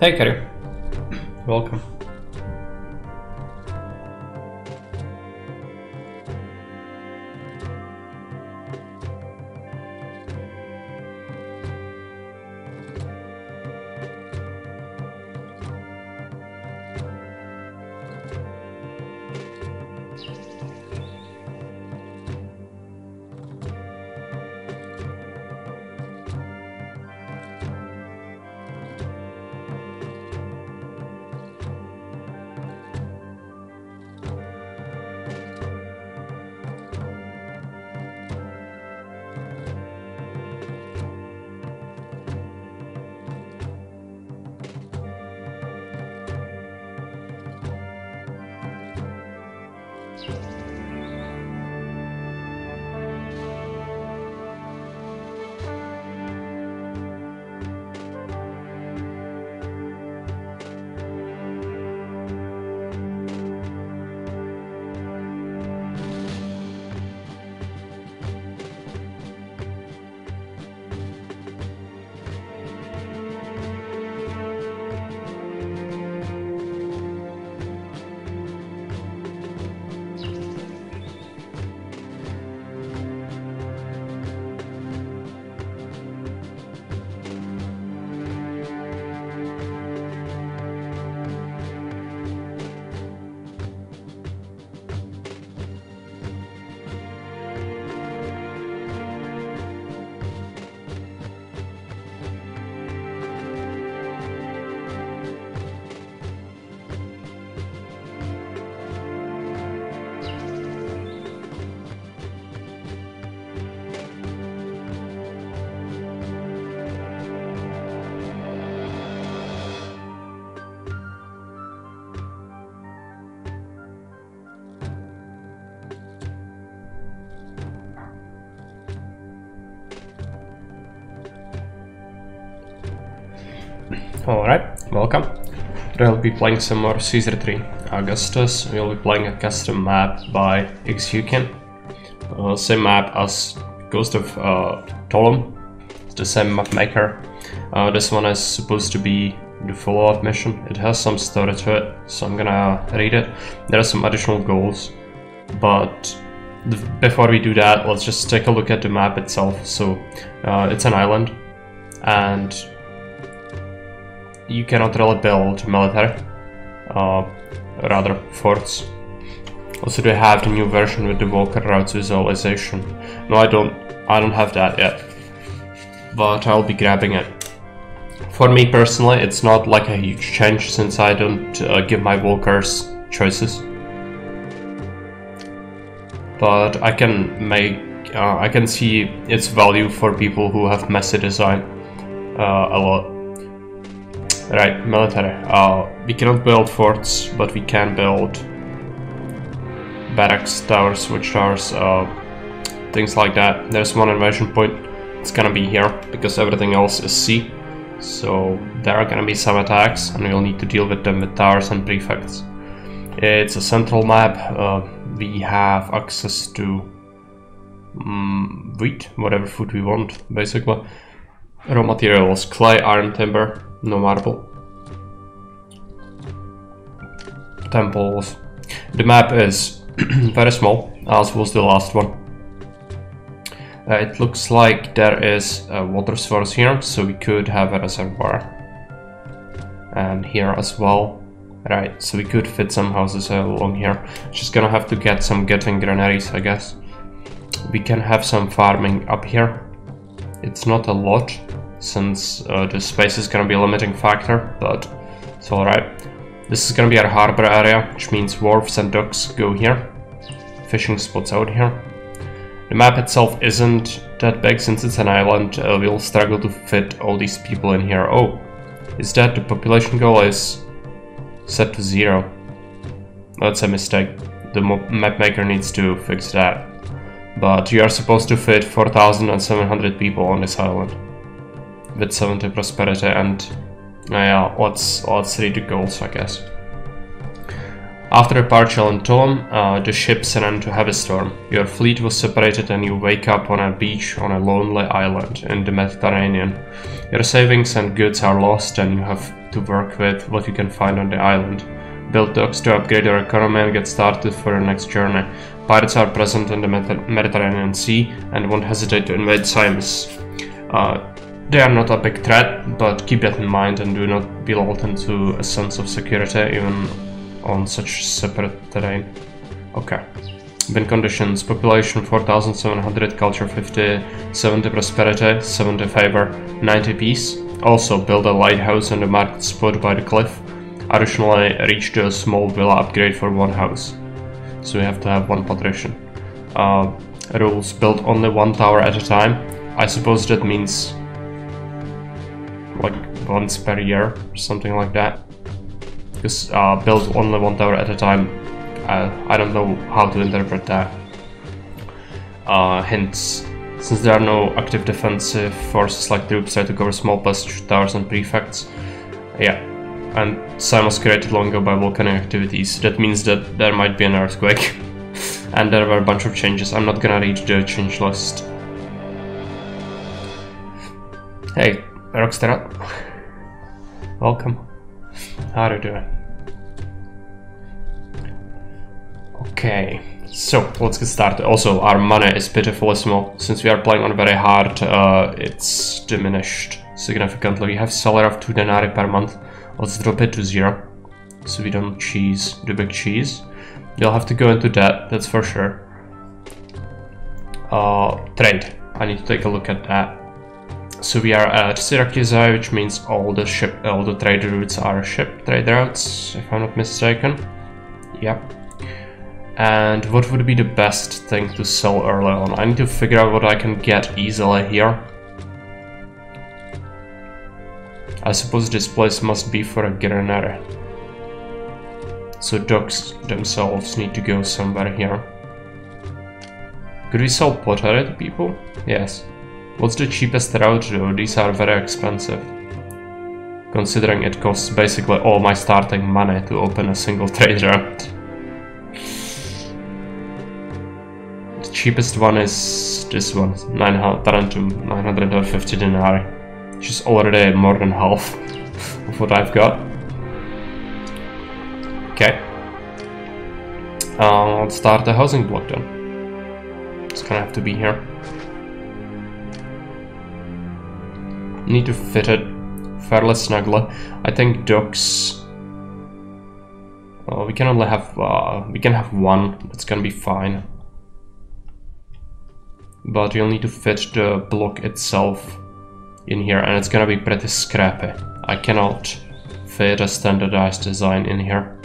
Hey, Kerry. Welcome. Alright, welcome. Today I'll be playing some more Caesar 3 Augustus. We'll be playing a custom map by xHyuukin. Same map as Ghost of Ptolemy. It's the same map maker. This one is supposed to be the follow-up mission. It has some story to it, so I'm gonna read it. There are some additional goals, but before we do that, let's just take a look at the map itself. So it's an island, and you cannot really build military, rather forts. Also, they have the new version with the Walker routes visualization. No, I don't have that yet, but I'll be grabbing it. For me personally, it's not like a huge change since I don't give my Walkers choices, but I can see its value for people who have messy design a lot. Right, military. We cannot build forts, but we can build barracks, towers, watchtowers, things like that. There's one invasion point. It's gonna be here because everything else is sea. So there are gonna be some attacks, and we'll need to deal with them with towers and prefects. It's a central map. We have access to wheat, whatever food we want, basically. Raw materials: clay, iron, timber. No marble. Temples. The map is very small, as was the last one. It looks like there is a water source here, so we could have a reservoir. And here as well. Right, so we could fit some houses along here. Just gonna have to get some granaries, I guess. We can have some farming up here. It's not a lot, since the space is gonna be a limiting factor, but it's alright. This is gonna be our harbor area, which means wharves and docks go here. Fishing spots out here. The map itself isn't that big since it's an island. We'll struggle to fit all these people in here. Oh, is that the population goal is set to 0? That's a mistake. The map maker needs to fix that. But you are supposed to fit 4,700 people on this island with 70 prosperity, and yeah, let's read the goals, I guess. After a partial in Ptolemy, the ships ran into heavy storm. Your fleet was separated and you wake up on a beach on a lonely island in the Mediterranean. Your savings and goods are lost and you have to work with what you can find on the island. Build docks to upgrade your economy and get started for your next journey. Pirates are present in the Mediterranean Sea and won't hesitate to invade Cymes. They are not a big threat, but keep that in mind and do not be lulled into a sense of security even on such separate terrain. Okay. Win conditions: population 4700, culture 50, 70 prosperity, 70 favor, 90 peace. Also build a lighthouse on the marked spot by the cliff. Additionally, reach the small villa upgrade for one house. So we have to have one patrician. Rules: build only one tower at a time. I suppose that means like once per year or something like that. Because build only one tower at a time, I don't know how to interpret that. Hints: since there are no active defensive forces like troops, try to cover small pasture towers and prefects. Yeah, and Cymes was created long ago by volcanic activities. That means that there might be an earthquake. And there were a bunch of changes. I'm not gonna read the change list. Hey, Rockstar. Welcome. How are you doing? Okay, so let's get started. Also, our money is pitifully small. Since we are playing on very hard, it's diminished significantly. We have salary of 2 denarii per month. Let's drop it to 0, so we don't cheese the big cheese. You'll have to go into debt, that's for sure. Trade. I need to take a look at that. So we are at Syracuse, which means all the trade routes are ship trade routes, if I'm not mistaken. Yep. And what would be the best thing to sell early on? I need to figure out what I can get easily here. I suppose this place must be for a granary. So docks themselves need to go somewhere here. Could we sell pottery to people? Yes. What's the cheapest route though? These are very expensive. Considering it costs basically all my starting money to open a single trade route. The cheapest one is this one, 950 denarii, which is already more than half of what I've got. Okay. Let's start the housing block then. It's gonna have to be here. Need to fit it fairly snugly. I think docks. We can only have one. That's gonna be fine. But you'll need to fit the block itself in here, and it's gonna be pretty scrappy. I cannot fit a standardized design in here.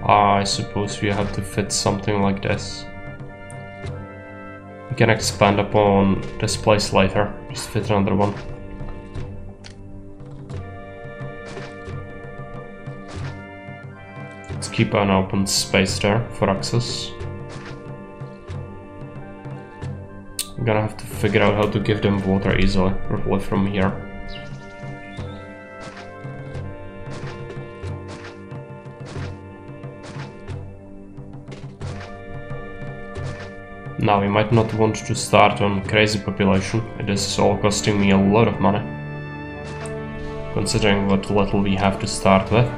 I suppose we have to fit something like this. We can expand upon this place later, just fit another one. Let's keep an open space there for access. I'm gonna have to figure out how to give them water easily, probably from here. Now, we might not want to start on crazy population. It is all costing me a lot of money, considering what little we have to start with.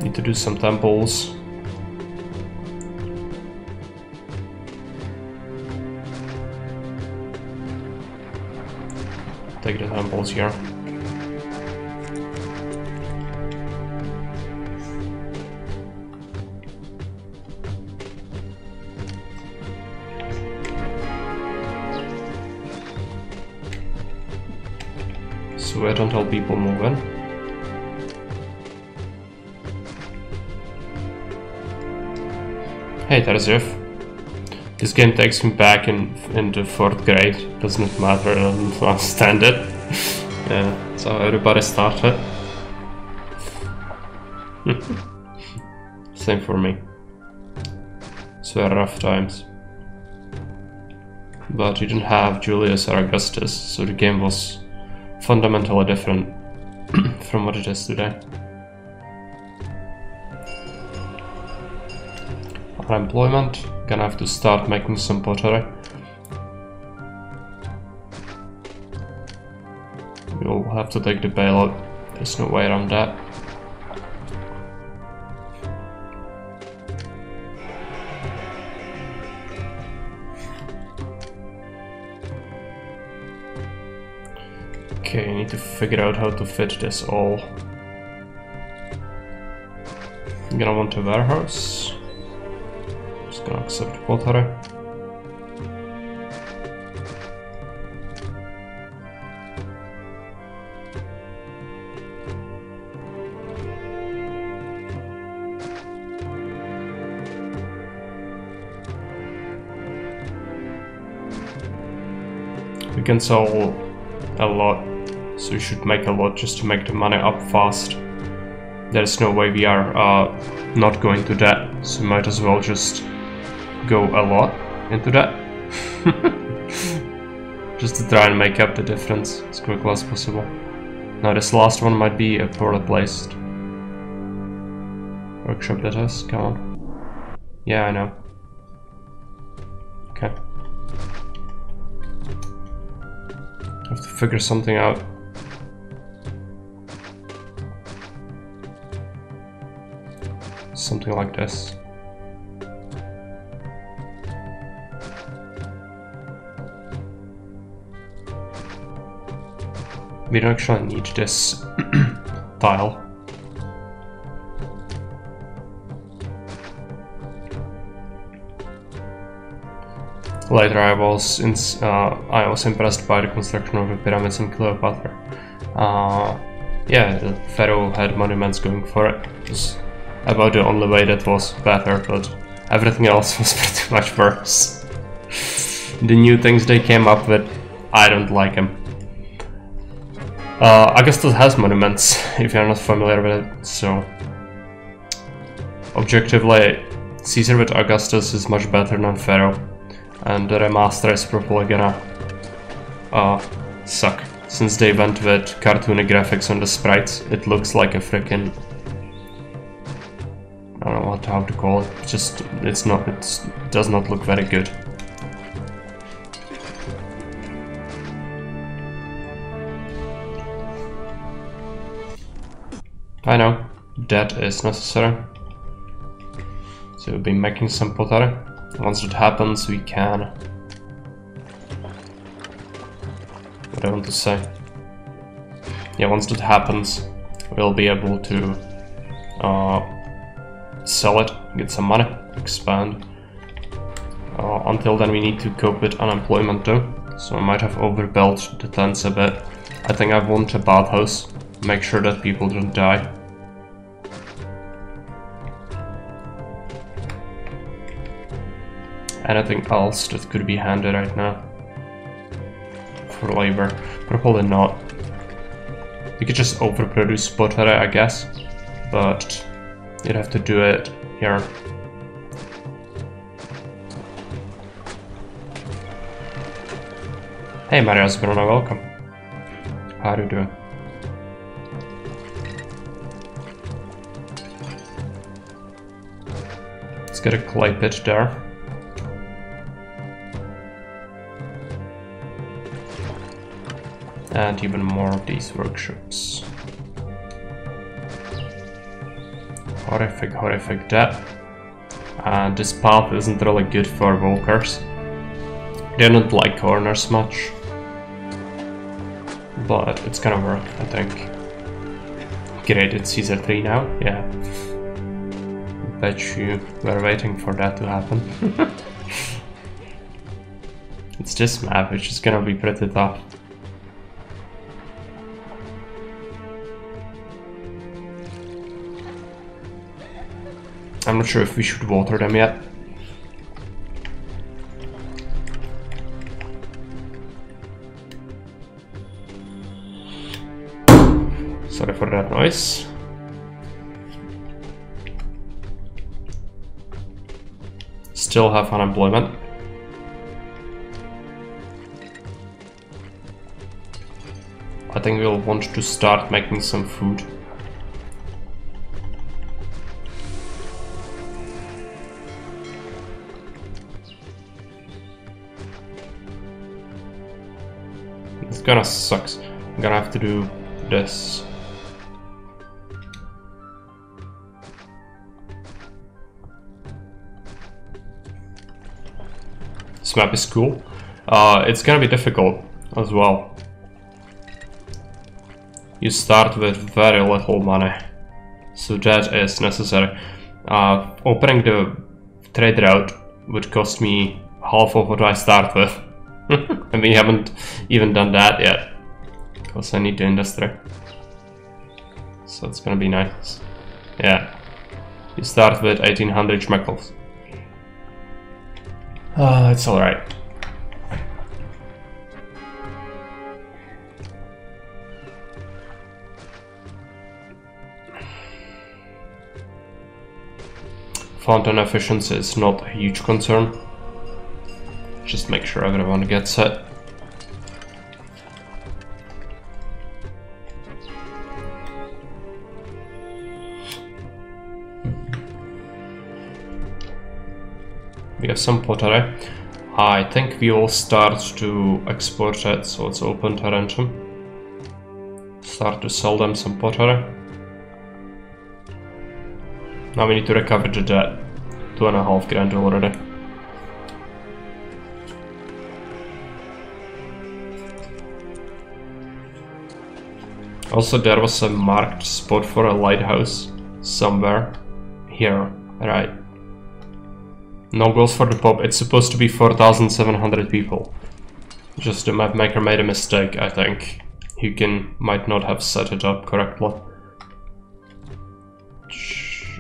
Need to do some temples. Take the temples here. wait until people move in. Hey, there's Jeff. This game takes me back into 4th grade. Doesn't matter, I don't understand it. Yeah, so everybody started. Same for me. It's very rough times. But you didn't have Julius or Augustus, so the game was fundamentally different from what it is today. Unemployment, gonna have to start making some pottery. We'll have to take the bailout, there's no way around that. Okay, I need to figure out how to fit this all. I'm gonna want a warehouse. Just gonna accept pottery. We can sell a lot, so we should make a lot just to make the money up fast. There's no way we are not going to debt, so might as well just go a lot into that. Just to try and make up the difference as quickly as possible. Now this last one might be a poorly placed workshop, that is, come on. Yeah, I know. Okay. Have to figure something out. Something like this. We don't actually need this tile. Later I was impressed by the construction of the pyramids in Cleopatra. Yeah, the pharaoh had monuments going for it. It was about the only way that was better, but everything else was pretty much worse. The new things they came up with, I don't like them. Augustus has monuments, if you're not familiar with it, so objectively, Caesar with Augustus is much better than Pharaoh, and the remaster is probably gonna suck. Since they went with cartoony graphics on the sprites, it looks like a freaking, I don't know how to call it. It does not look very good. I know, that is necessary. So we'll be making some pottery. Once that happens, we can... What I want to say? Yeah, once that happens, we'll be able to sell it, get some money, expand. Until then we need to cope with unemployment though, so I might have overbuilt the tents a bit. I think I want a bathhouse, make sure that people don't die. Anything else that could be handy right now? For labor, probably not. You could just overproduce pottery, I guess, but you'd have to do it here. Hey Maria Zbrona, welcome. How are you doing? Let's get a clay pit there. And even more of these workshops. Horrific death. And this path isn't really good for walkers. They don't like corners much. But it's gonna work, I think. Great, it's Caesar 3 now, yeah. Bet you were waiting for that to happen. It's this map, which is gonna be pretty tough. I'm not sure if we should water them yet. Sorry for that noise. Still have unemployment. I think we'll want to start making some food. It's gonna suck. I'm gonna have to do this. This map is cool. It's gonna be difficult as well. You start with very little money, so that is necessary. Opening the trade route would cost me half of what I start with. And we haven't even done that yet, because I need the industry. So it's gonna be nice. Yeah, you start with 1800 schmeckles. It's alright. Fountain efficiency is not a huge concern. Just make sure everyone gets it. We have some pottery. I think we will start to export it, so it's open to Renton. Start to sell them some pottery. Now we need to recover the debt. 2.5 grand already. Also, there was a marked spot for a lighthouse somewhere here, right? No goals for the pub. It's supposed to be 4,700 people. Just the map maker made a mistake, I think. xHyuukin might not have set it up correctly.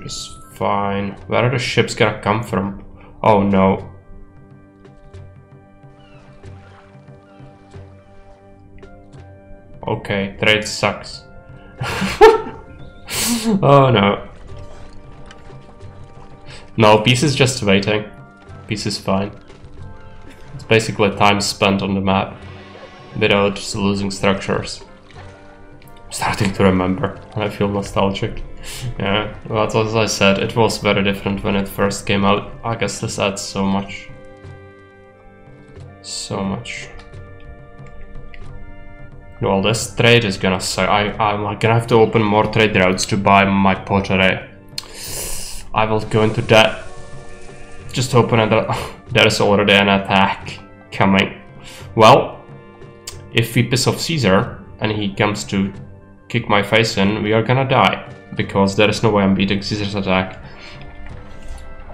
It's fine. Where are the ships gonna come from? Oh no. Okay, trade sucks. Oh no. No, peace is just waiting. Peace is fine. It's basically time spent on the map without losing structures. I'm starting to remember. I feel nostalgic. Yeah, well, as I said, it was very different when it first came out. Augustus adds so much. So much. Well, this trade is gonna suck. I'm gonna have to open more trade routes to buy my pottery. I will go into that. Just open it. There's already an attack coming. Well, if we piss off Caesar and he comes to kick my face in, we are gonna die. Because there is no way I'm beating Caesar's attack.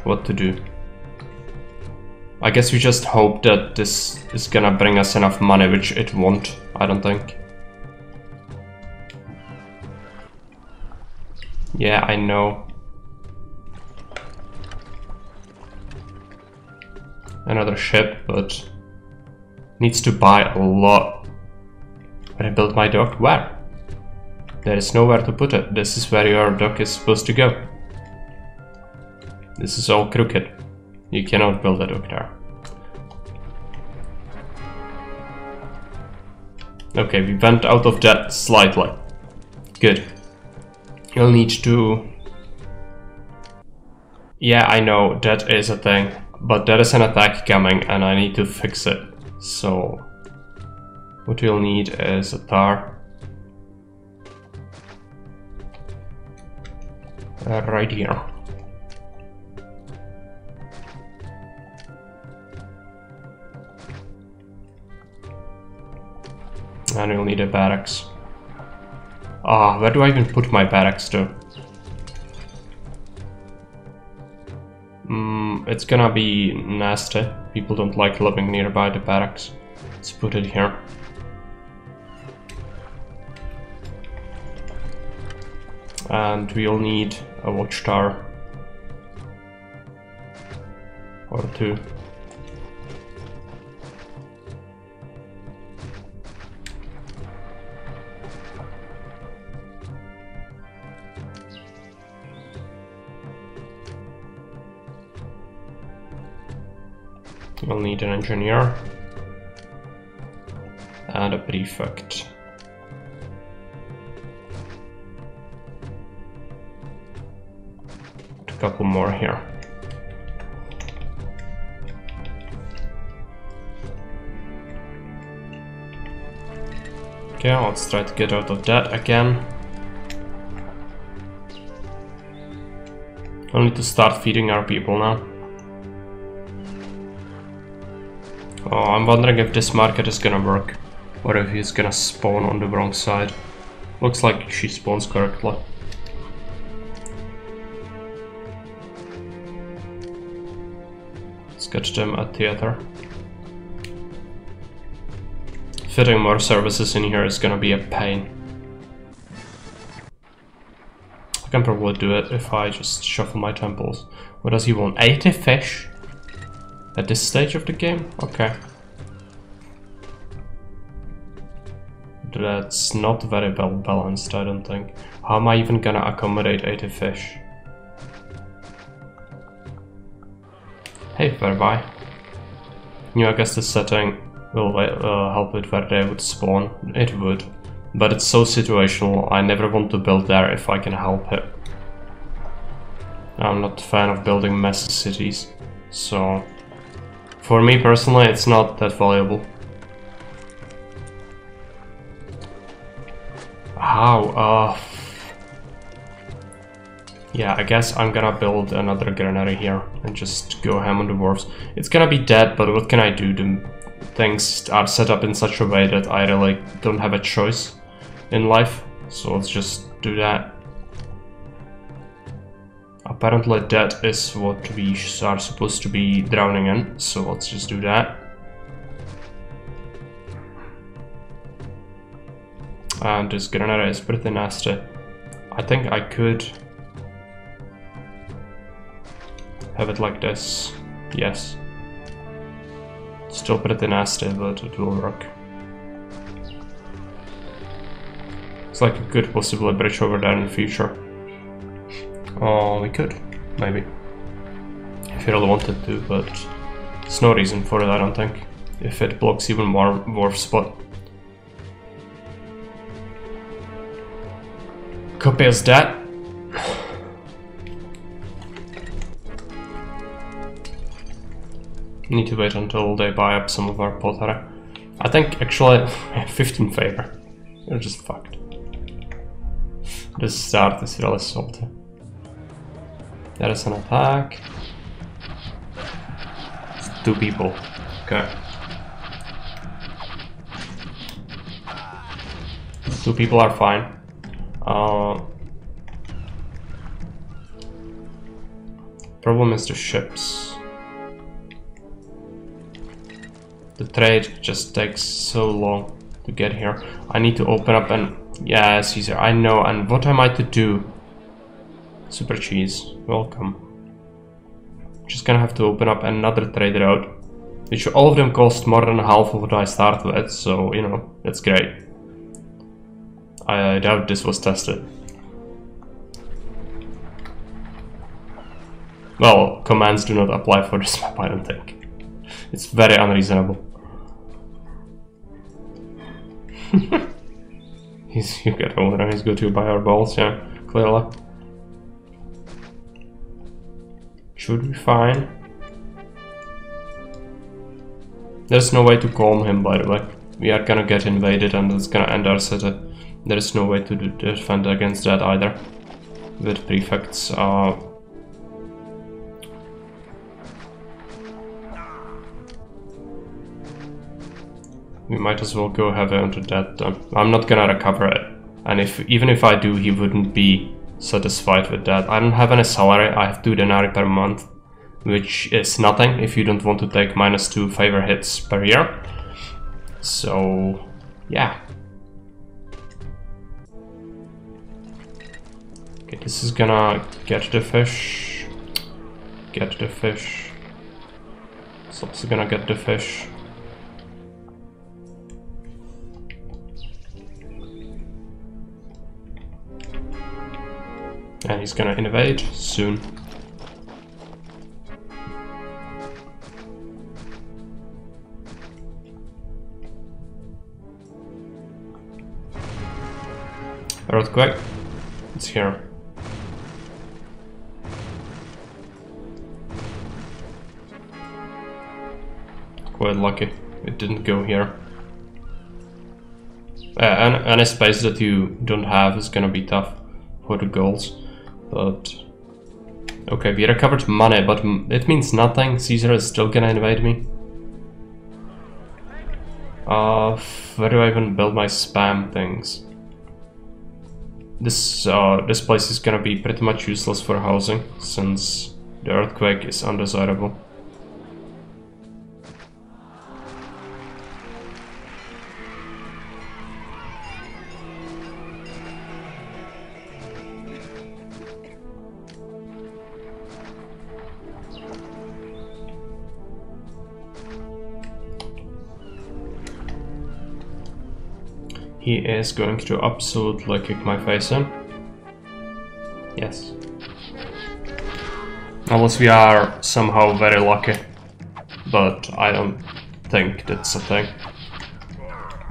What to do? I guess we just hope that this is gonna bring us enough money, which it won't, I don't think. Yeah, I know. Another ship, but needs to buy a lot. Rebuild my dock? Where? There is nowhere to put it. This is where your dock is supposed to go. This is all crooked. You cannot build a dock there. Okay, we went out of that slightly. Good. You'll need to... Yeah, I know, that is a thing. But there is an attack coming and I need to fix it. So... what you'll need is a tar. Right here. And you'll need a barracks. Ah, where do I even put my barracks to? It's gonna be nasty. People don't like living nearby the barracks. Let's put it here. And we'll need a watchtower. or 2. We'll need an engineer and a prefect. A couple more here. Okay, let's try to get out of that again. We'll need to start feeding our people now. Oh, I'm wondering if this market is gonna work, or if he's gonna spawn on the wrong side. Looks like she spawns correctly. Let's get them a theater. Fitting more services in here is gonna be a pain. I can probably do it if I just shuffle my temples. What does he want? 80 fish? At this stage of the game? Okay. That's not very well balanced, I don't think. How am I even gonna accommodate 80 fish? Hey, whereby? New Augustus setting will help it where they would spawn. It would. But it's so situational, I never want to build there if I can help it. I'm not a fan of building messy cities, so... For me personally, it's not that valuable. How? Yeah, I guess I'm gonna build another granary here and just go ham on the wharves. It's gonna be dead, but what can I do? The things are set up in such a way that I really don't have a choice in life. So let's just do that. Apparently that is what we are supposed to be drowning in, so let's just do that. And this granary is pretty nasty. I think I could have it like this. Yes. Still pretty nasty, but it will work. It's like a good possible bridge over there in the future. Oh, we could, maybe. If you really wanted to, but there's no reason for it, I don't think. If it blocks even more wharf spot. Copy as that. Need to wait until they buy up some of our pottery. I think actually 15 favor. They're just fucked. This start is really salty. There is an attack. It's 2 people. Okay. 2 people are fine. Problem is the ships. The trade just takes so long to get here. I need to open up and... Yeah, Caesar, I know. And what am I to do? Super Cheese, welcome. Just gonna have to open up another trade route, which all of them cost more than half of what I start with, so, you know, that's great. I doubt this was tested. Well, commands do not apply for this map, I don't think. It's very unreasonable. You get over and he's good to buy our balls, yeah, clearly. Should be fine. There's no way to calm him, by the way. We are gonna get invaded and it's gonna end our city. There is no way to defend against that either. With prefects. We might as well go heavy onto that. I'm not gonna recover it. And even if I do, he wouldn't be satisfied with that. I don't have any salary. I have 2 denarii per month, which is nothing if you don't want to take -2 favor hits per year. So, yeah. Okay, this is gonna get the fish. Get the fish. He's also gonna get the fish. And he's gonna invade soon. Earthquake. It's here. Quite lucky. It didn't go here. And any space that you don't have is gonna be tough for the goals. But okay, we recovered money, but it means nothing. Caesar is still gonna invade me. Where do I even build my spam things? This place is gonna be pretty much useless for housing, since the earthquake is undesirable. He is going to absolutely kick my face in. Yes. Unless we are somehow very lucky. But I don't think that's a thing.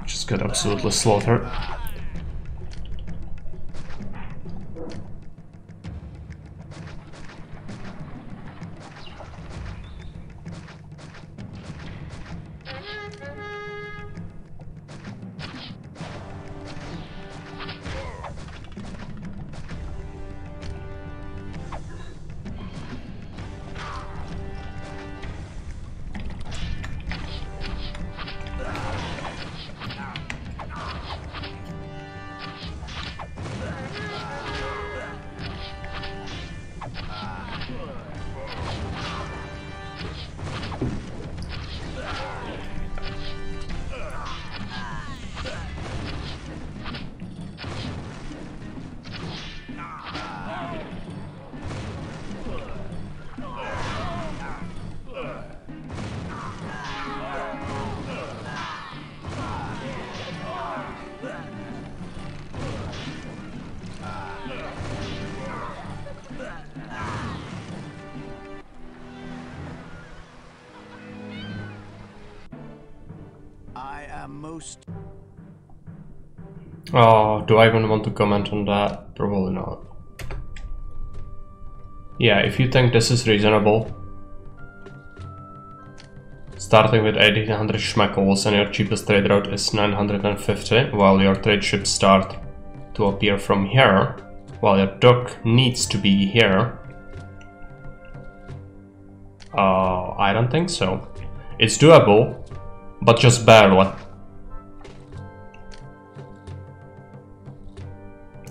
Just got absolutely slaughtered. Oh, do I even want to comment on that? Probably not. Yeah, if you think this is reasonable, starting with 1800 schmeckles and your cheapest trade route is 950, while your trade ships start to appear from here, while your dock needs to be here. I don't think so. It's doable, but just barely.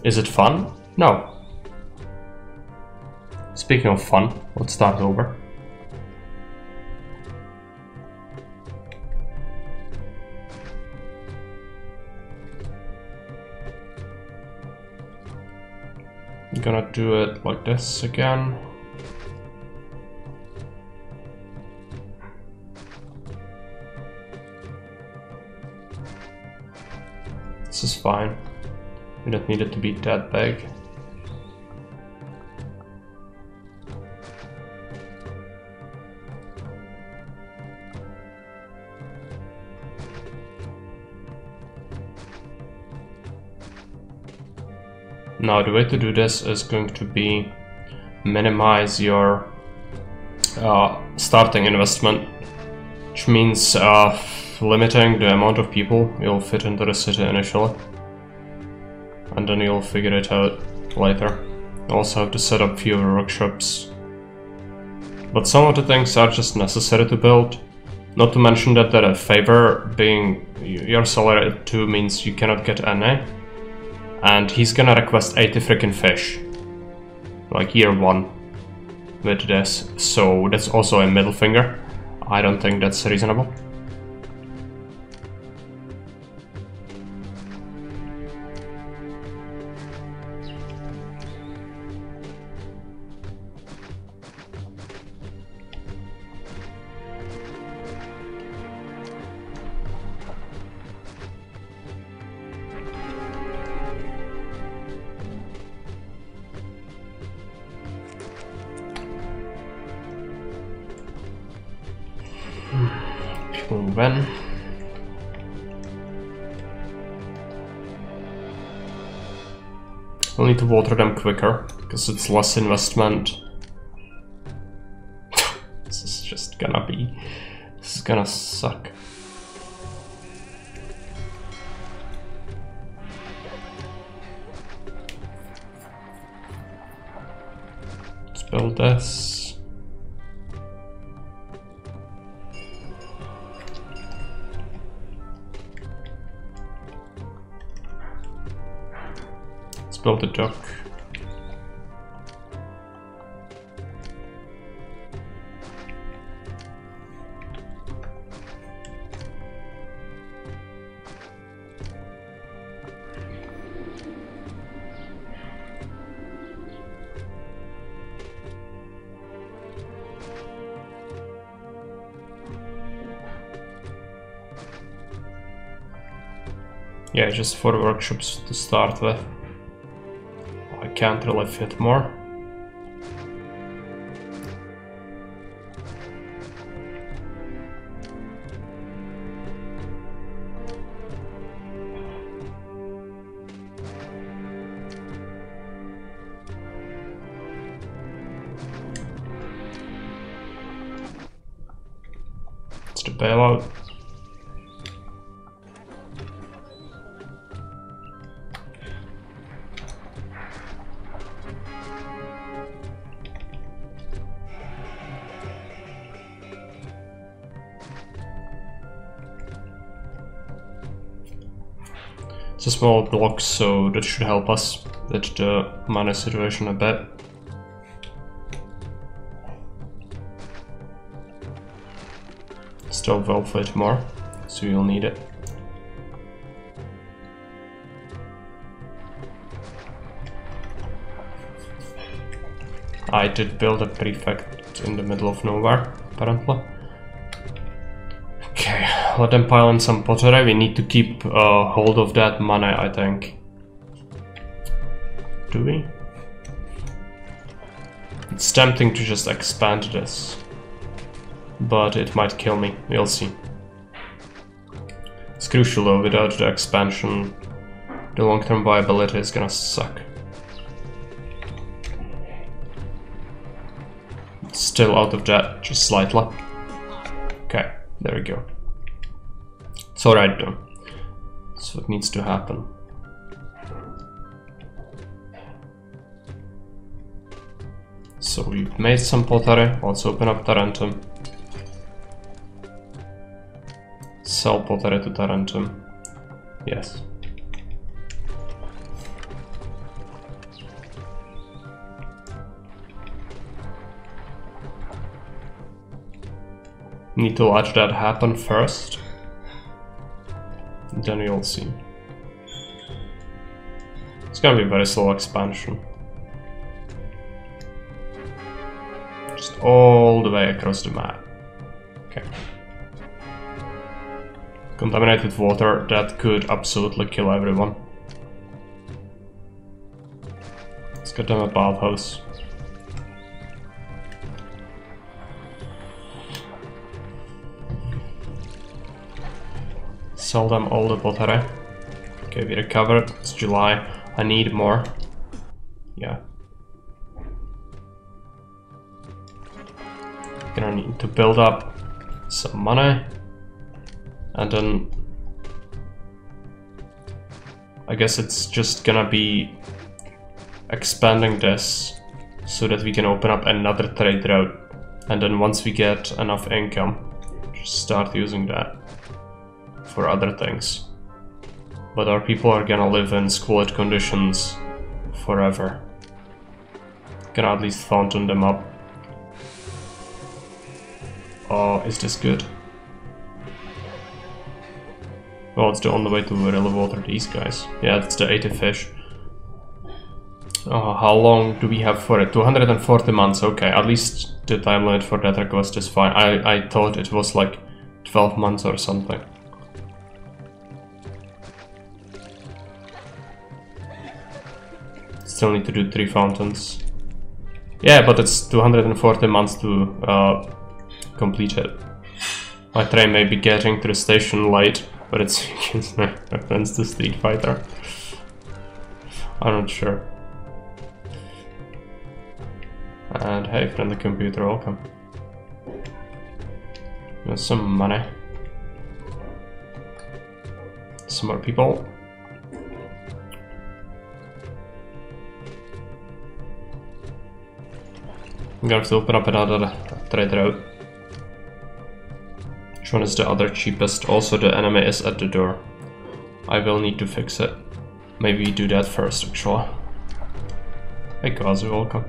Is it fun? No. Speaking of fun, let's start over. I'm gonna do it like this again. This is fine. We don't need it to be that big. Now the way to do this is going to be minimize your starting investment, which means limiting the amount of people you'll fit into the city initially. And then you'll figure it out later. You also have to set up fewer workshops. But some of the things are just necessary to build. Not to mention that a favor being your salary at 2 means you cannot get any. And he's gonna request 80 freaking fish. Like year 1 with this. So that's also a middle finger. I don't think that's reasonable. Move in. We'll need to water them quicker, because it's less investment. This is just gonna be... This is gonna suck. Let's build this. Let's build a dock. Yeah, just 4 workshops to start with. I can't really fit more. It's the bailout. It's a small block, so that should help us with the mana situation a bit. Still will fit more, so you'll need it. I did build a prefect in the middle of nowhere, apparently. Okay, let them pile in some pottery. We need to keep hold of that money, I think. Do we? It's tempting to just expand this, but it might kill me. We'll see. It's crucial though, without the expansion, the long-term viability is gonna suck. It's still out of that, just slightly. Okay, there we go. It's alright though. That's what needs to happen. So we've made some pottery. Let's open up Tarentum. Sell pottery to Tarentum. Yes. Need to watch that happen first. Then you'll see. It's gonna be a very slow expansion. Just all the way across the map. Okay. Contaminated water, that could absolutely kill everyone. Let's get them a bathhouse. Sell them all the pottery. Okay, we recovered. It's July. I need more. Yeah. Gonna need to build up some money. And then I guess it's just gonna be expanding this so that we can open up another trade route. And then once we get enough income, just start using that for other things. But our people are gonna live in squalid conditions forever. Gonna at least fountain them up. Oh, is this good? Well, it's the only way to really water these guys. Yeah, it's the 80 fish. How long do we have for it? 240 months, okay. At least the time limit for that request is fine. I thought it was like 12 months or something. Still need to do 3 fountains. Yeah, but it's 240 months to complete it. My train may be getting to the station late, but it's against the Street Fighter. I'm not sure. And hey, friendly computer, welcome. There's some money. Some more people. I'm gonna have to open up another trade route. Which one is the other cheapest? Also, the enemy is at the door. I will need to fix it. Maybe do that first, actually. Hey, Kazu, welcome.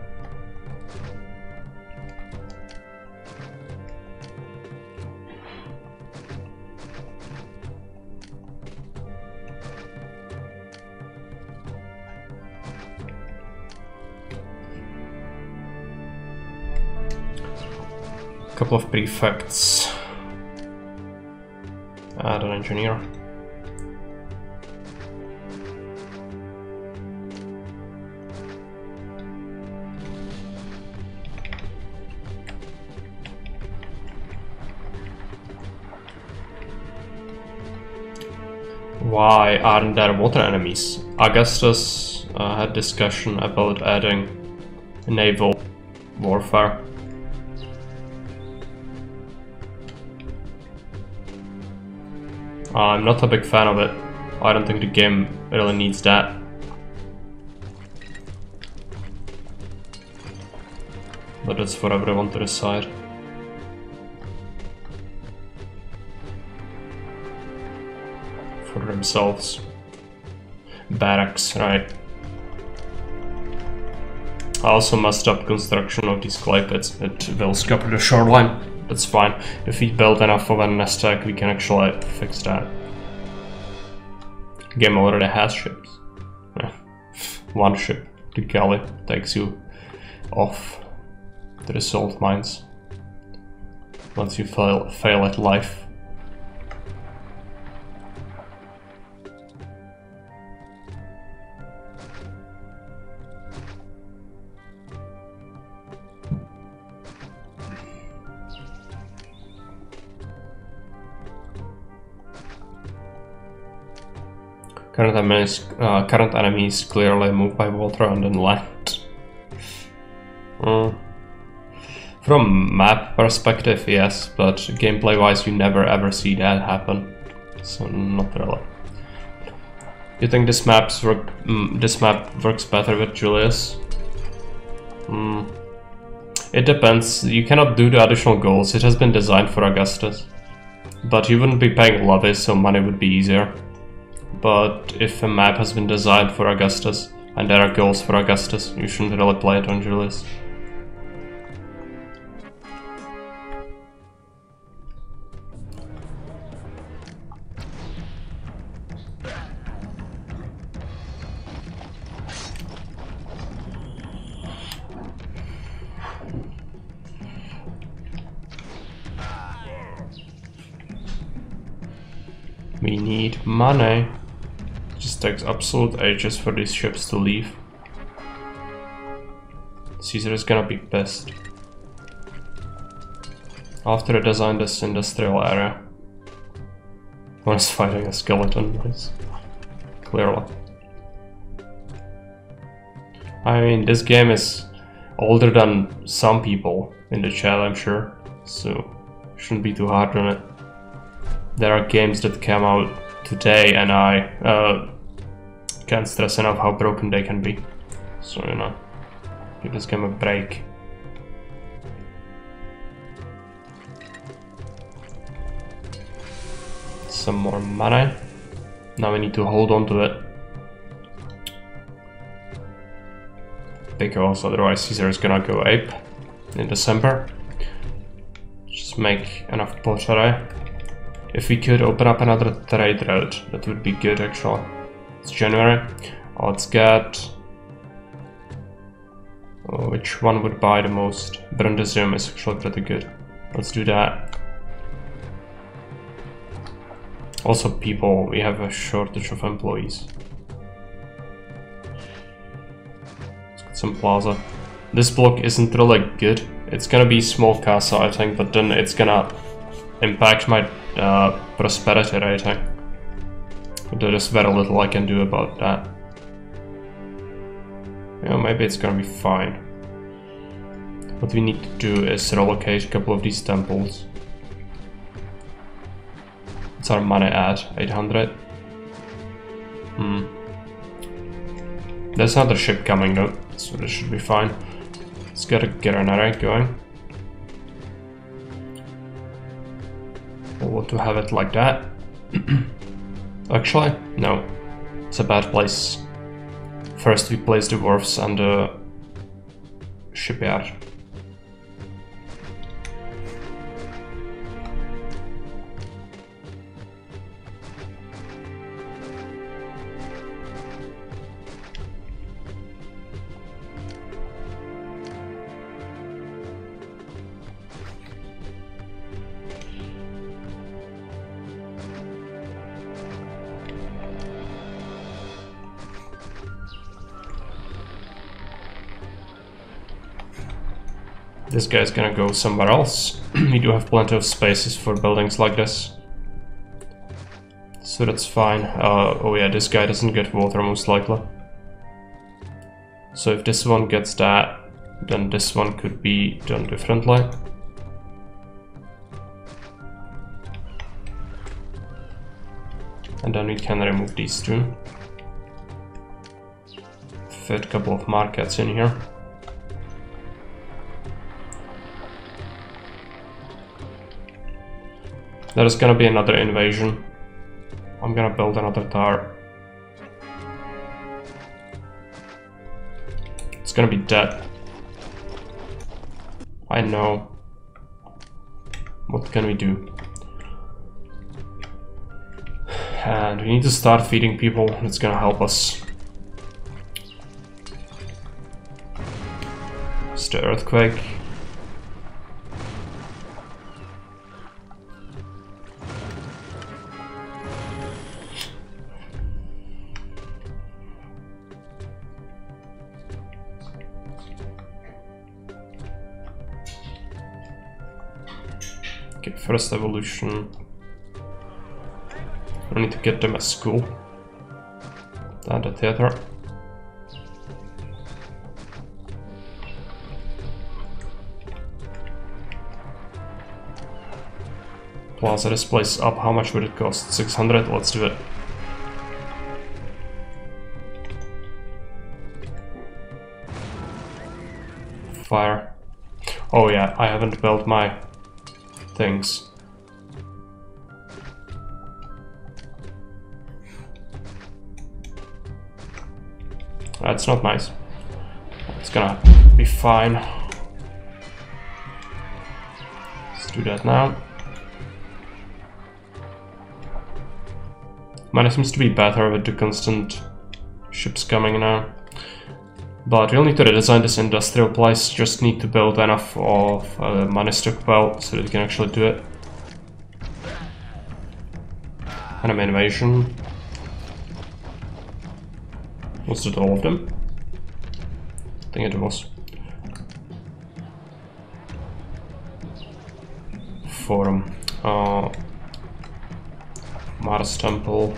Couple of prefects. Add an engineer. Why aren't there water enemies? Augustus had discussion about adding naval warfare. I'm not a big fan of it. I don't think the game really needs that. But that's for everyone to decide. For themselves. Barracks, right. I also messed up construction of these clay pits. It will scupper the shoreline. That's fine. If we build enough of a nest egg, we can actually fix that. Game already has ships. One ship, the galley, takes you off to the salt mines. Once you fail at life. Current enemies clearly move by water and then land. From map perspective, yes, but gameplay wise you never ever see that happen. So not really. You think this map works better with Julius? It depends. You cannot do the additional goals. It has been designed for Augustus. But you wouldn't be paying levies, so money would be easier. But if a map has been designed for Augustus, and there are goals for Augustus, you shouldn't really play it on Julius. We need money. It just takes absolute ages for these ships to leave. Caesar is gonna be pissed. After I design this industrial area. One is fighting a skeleton, nice. Clearly. I mean, this game is older than some people in the chat, I'm sure. So, shouldn't be too hard on it. There are games that come out today and I can't stress enough how broken they can be. So, you know, give this game a break. Some more money. Now we need to hold on to it. Because otherwise Caesar is gonna go ape in December. Just make enough pottery. If we could open up another trade route, that would be good actually. It's January. Let's get... which one would buy the most? Brundisium is actually pretty good. Let's do that. Also people, we have a shortage of employees. Let's get some plaza. This block isn't really good. It's gonna be small casa I think, but then it's gonna impact my prosperity rating. But there is very little I can do about that. You know, maybe it's gonna be fine. What we need to do is relocate a couple of these temples. What's our money at? 800? There's another ship coming though, so this should be fine. Let's get an array going. We'll want to have it like that. Actually, no. It's a bad place. First we place the wharfs and the shipyard. This guy's gonna go somewhere else. We do have plenty of spaces for buildings like this. So that's fine. Oh yeah, this guy doesn't get water most likely. So if this one gets that, then this one could be done differently. And then we can remove these two. Fit a couple of markets in here. There's gonna be another invasion. I'm gonna build another tower. It's gonna be dead. I know. What can we do? And we need to start feeding people. It's gonna help us. It's the earthquake. First evolution. I need to get them a school and a theater. Plaza this place up. How much would it cost? 600? Let's do it. Fire. Oh yeah, I haven't built my things. That's not nice. It's gonna be fine. Let's do that now. Mine seems to be better with the constant ships coming now. But we'll need to redesign this industrial place, just need to build enough of money stockpile so that we can actually do it. Enemy invasion. Was it all of them? I think it was. Forum. Mars Temple.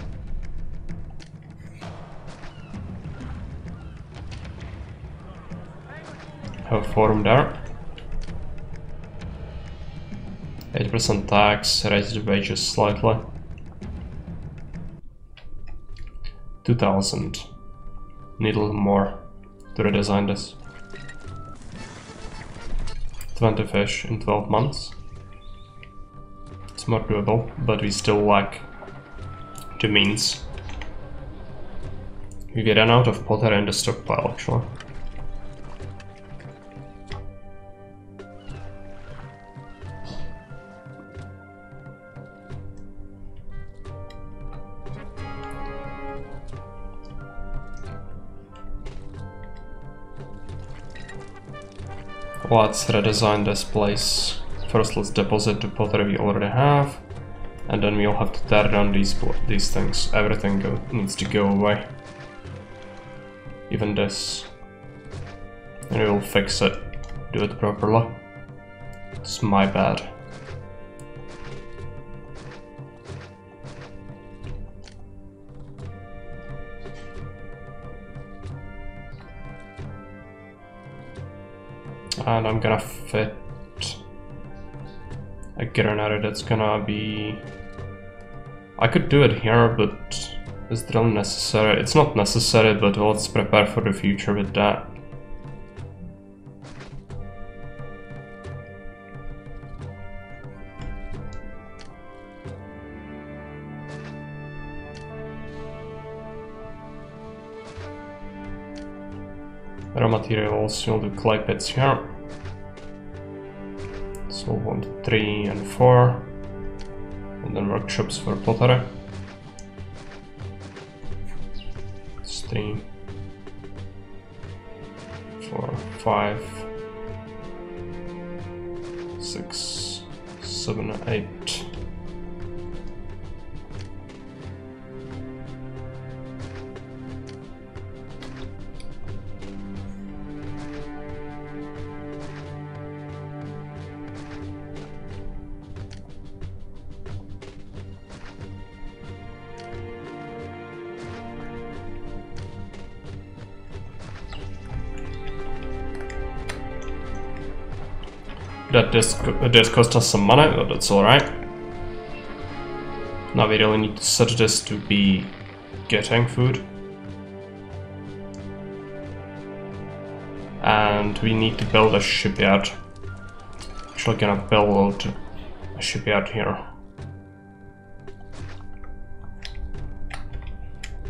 Have a forum there. 8% tax, raise the wages slightly. 2000. Need a little more to redesign this. 20 fish in 12 months. It's more doable, but we still lack the means. We get out of pottery in the stockpile actually. Let's redesign this place. First let's deposit the pottery we already have. And then we'll have to tear down these things. Everything needs to go away. Even this. And we'll fix it. Do it properly. It's my bad. And I'm gonna fit a granary that's gonna be... I could do it here, but is it really necessary? It's not necessary, but let's prepare for the future with that. Raw materials, you'll do clay pits here. So 1, 3 and 4. And then workshops for pottery. 3, 4, 5, 6, 7, 8. That did cost us some money, but that's alright. Now we really need to set this to be getting food. And we need to build a shipyard. Actually gonna build a shipyard here.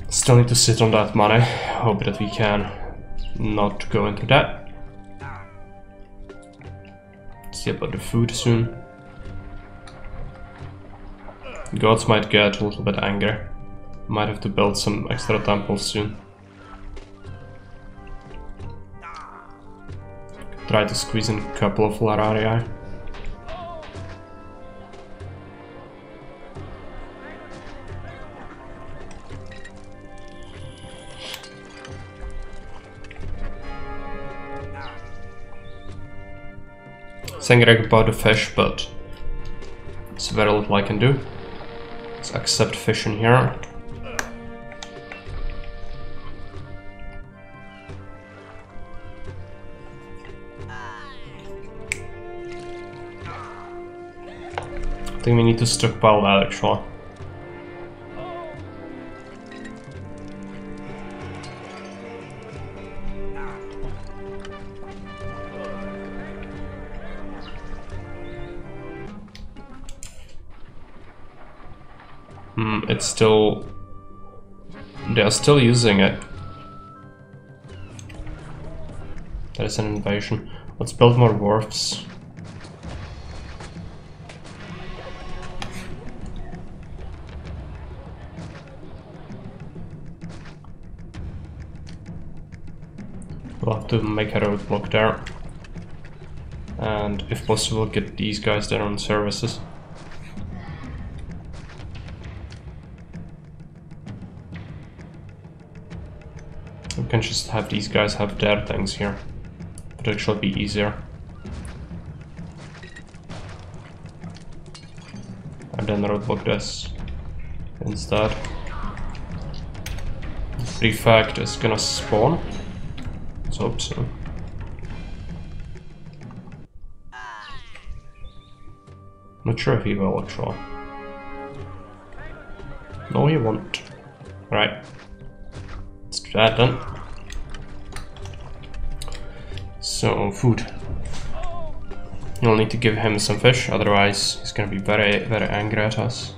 Still need to sit on that money. Hope that we can not go into that. See about the food soon. Gods might get a little bit angry. Might have to build some extra temples soon. Try to squeeze in a couple of Lararii. Angry about the fish, but it's very little I can do. Let's accept fish in here. I think we need to stockpile that actually. It's still... they are still using it. That is an invasion. Let's build more wharfs. We'll have to make a roadblock there. And if possible get these guys their own services. We can just have these guys have their things here. But it should be easier. And then roadblock this instead. The prefect is gonna spawn. Let's hope so. Not sure if he will actually. No, he won't. Right. Let's do that then. So, food. You'll need to give him some fish, otherwise he's gonna be very, very angry at us.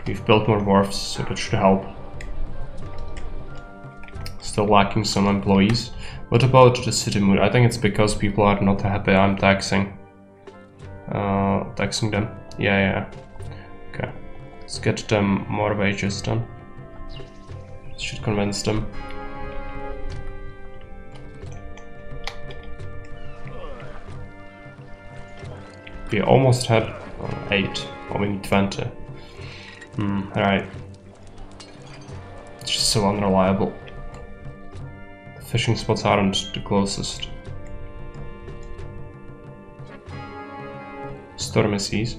We've built more wharfs, so that should help. Still lacking some employees. What about the city mood? I think it's because people are not happy I'm taxing. Taxing them. Yeah. Okay. Let's get them more wages then. Should convince them. We almost had 8, or we need 20. Right. It's just so unreliable. The fishing spots aren't the closest. Stormy seas.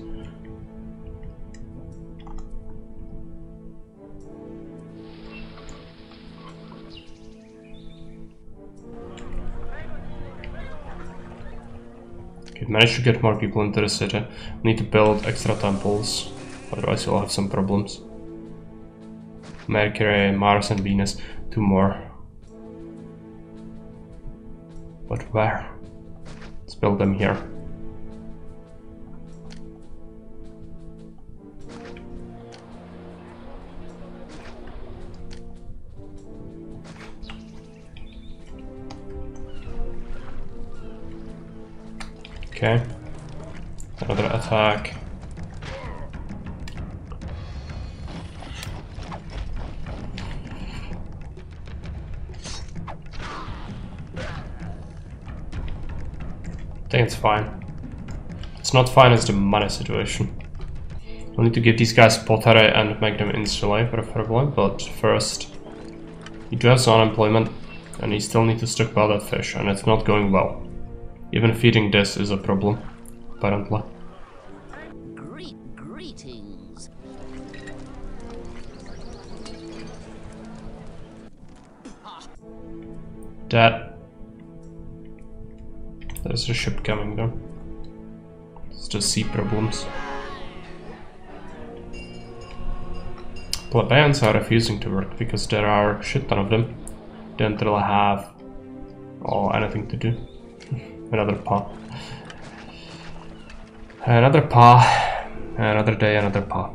Okay, managed to get more people into the city. We need to build extra temples, otherwise we'll have some problems. Mercury, Mars and Venus, 2 more. But where? Let's build them here. Okay, another attack. I think it's fine. It's not fine as the money situation. We'll need to give these guys pottery and make them insulate, preferably, but first, he do have some unemployment, and he still needs to stockpile that fish, and it's not going well. Even feeding this is a problem, apparently. Greetings. There's a ship coming though. It's just sea problems. Plebeians are refusing to work because there are a shit ton of them. They don't really have anything to do. Another paw. Another paw. Another day, another paw.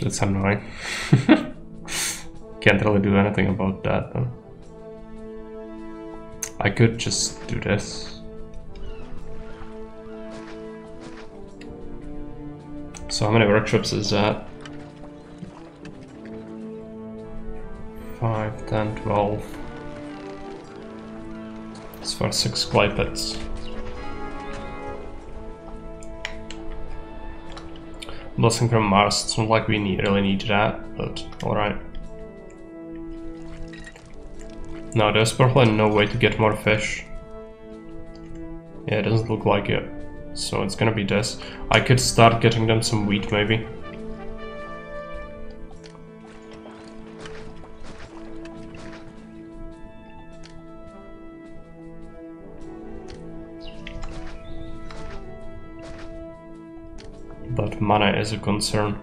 That's annoying. Can't really do anything about that though. I could just do this. So how many workshops is that? 5, 10, 12. It's for 6 clay pits. Blessing from Mars, it's not like we really need that, but alright. No, there's probably no way to get more fish. Yeah, it doesn't look like it. So it's gonna be this. I could start getting them some wheat maybe. But mana is a concern.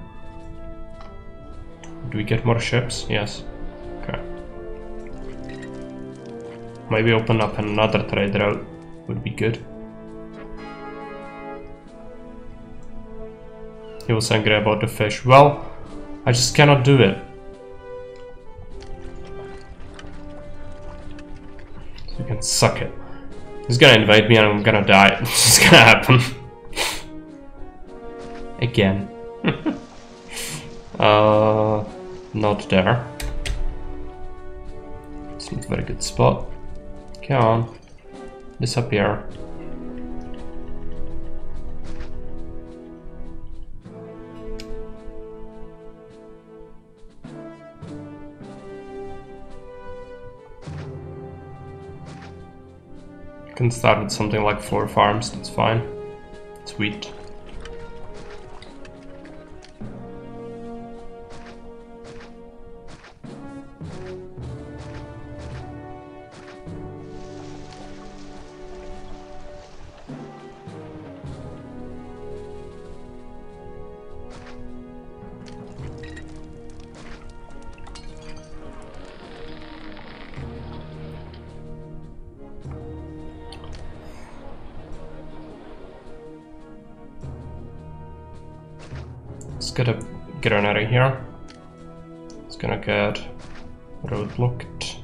Do we get more ships? Yes. Okay. Maybe open up another trade route would be good. He was angry about the fish. Well, I just cannot do it. So you can suck it. He's gonna invade me and I'm gonna die. It's gonna happen. Again. Not there. It's not a very good spot. Come on. Disappear. You can start with something like 4 farms, that's fine. Sweet. Let's get a granary here. It's gonna get roadblocked.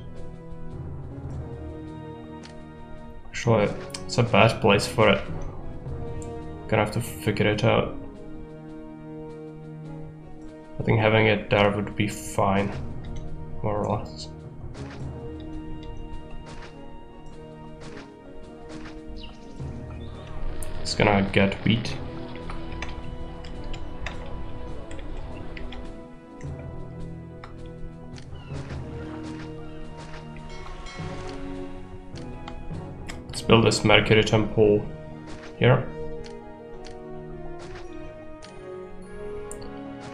Actually, it's a bad place for it. Gonna have to figure it out. I think having it there would be fine, more or less. It's gonna get wheat. Let's build this Mercury temple here.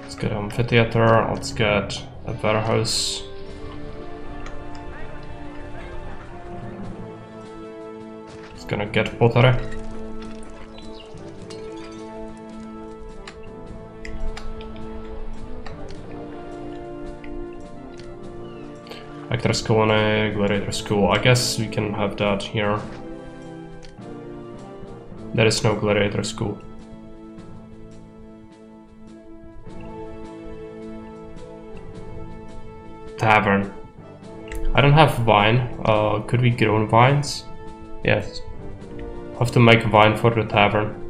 Let's get an amphitheater, let's get a warehouse. It's gonna get pottery. Actor school and a gladiator school. I guess we can have that here. There is no gladiator school. Tavern. I don't have wine. Could we grow vines? Yes. Have to make wine for the tavern.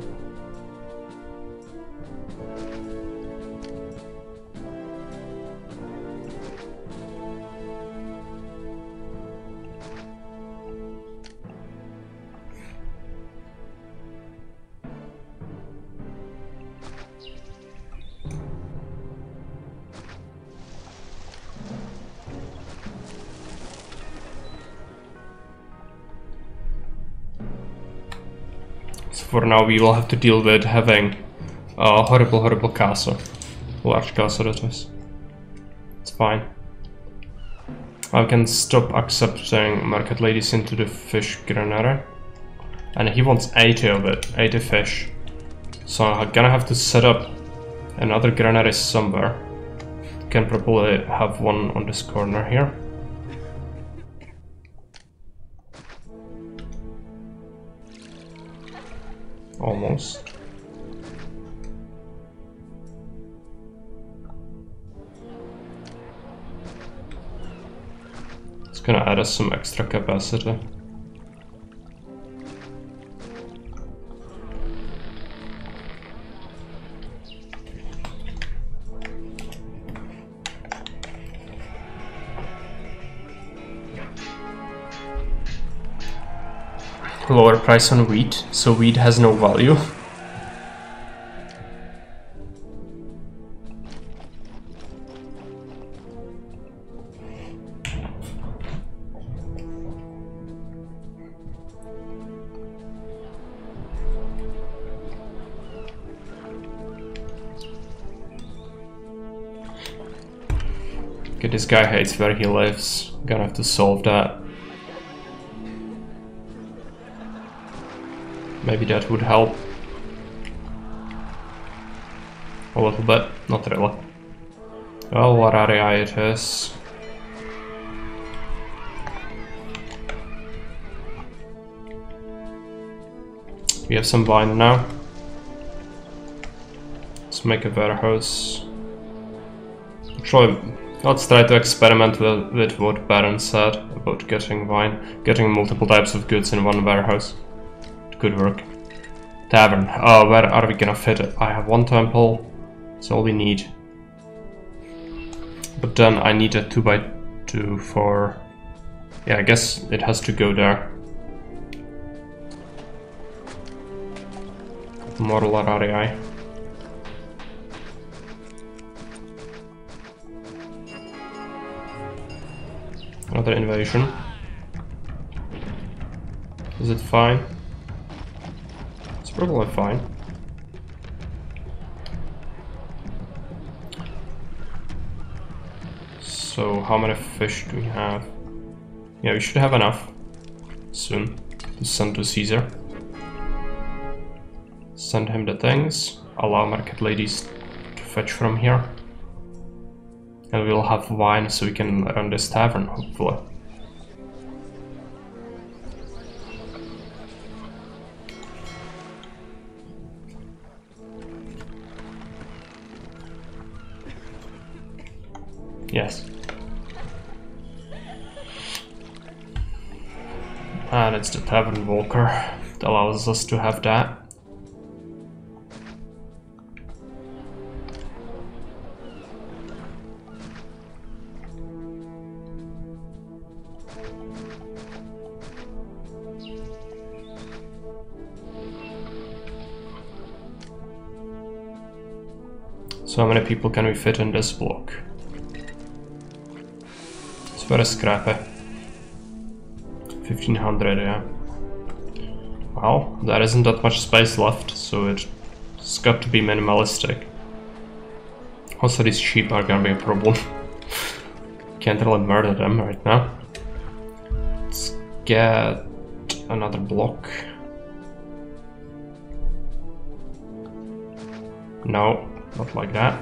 For now we will have to deal with having a horrible castle. Large castle that is. It's fine. I can stop accepting market ladies into the fish granary. And he wants 80 of it, 80 fish. So I'm gonna have to set up another granary somewhere. Can probably have one on this corner here. Almost. It's gonna add us some extra capacity. Lower price on wheat, so wheat has no value. Okay, this guy hates where he lives. Gonna have to solve that. Maybe that would help. A little bit, not really. Well, what area it is. We have some vine now. Let's make a warehouse. Actually, let's try to experiment with what Baron said about getting vine, getting multiple types of goods in one warehouse. Good work. Tavern. Where are we gonna fit it? I have one temple. That's all we need. But then I need a 2x2 for... Yeah, I guess it has to go there. Modular area. Another invasion. Is it fine? Probably fine. So how many fish do we have? Yeah, we should have enough soon to send to Caesar. Send him the things. Allow market ladies to fetch from here. And we'll have wine so we can run this tavern, hopefully. Yes. And it's the Tavern Walker that allows us to have that. So how many people can we fit in this block? It's very scrappy. 1500, yeah. Well, there isn't that much space left, so it's got to be minimalistic. Also, these sheep are gonna be a problem. Can't really murder them right now. Let's get another block. No, not like that.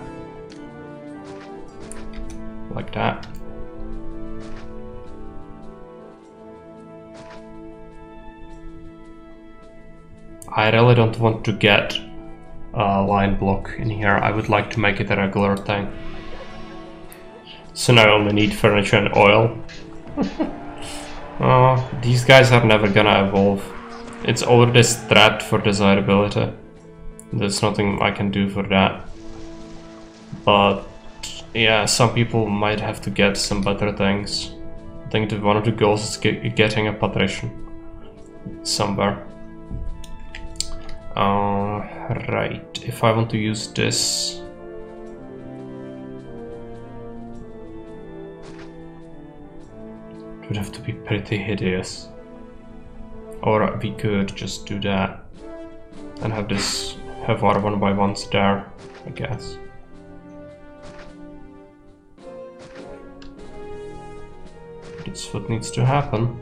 Like that. I really don't want to get a line block in here. I would like to make it a regular thing. So now I only need furniture and oil. These guys are never gonna evolve. It's already strapped for desirability. There's nothing I can do for that. But yeah, some people might have to get some better things. I think that one of the goals is getting a patrician somewhere. Right, if I want to use this... it would have to be pretty hideous. Or we could just do that and have this, have our 1x1s there, I guess. That's what needs to happen.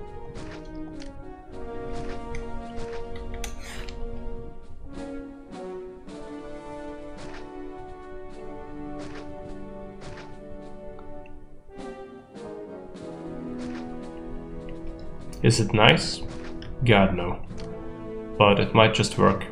Is it nice? God, no. But it might just work.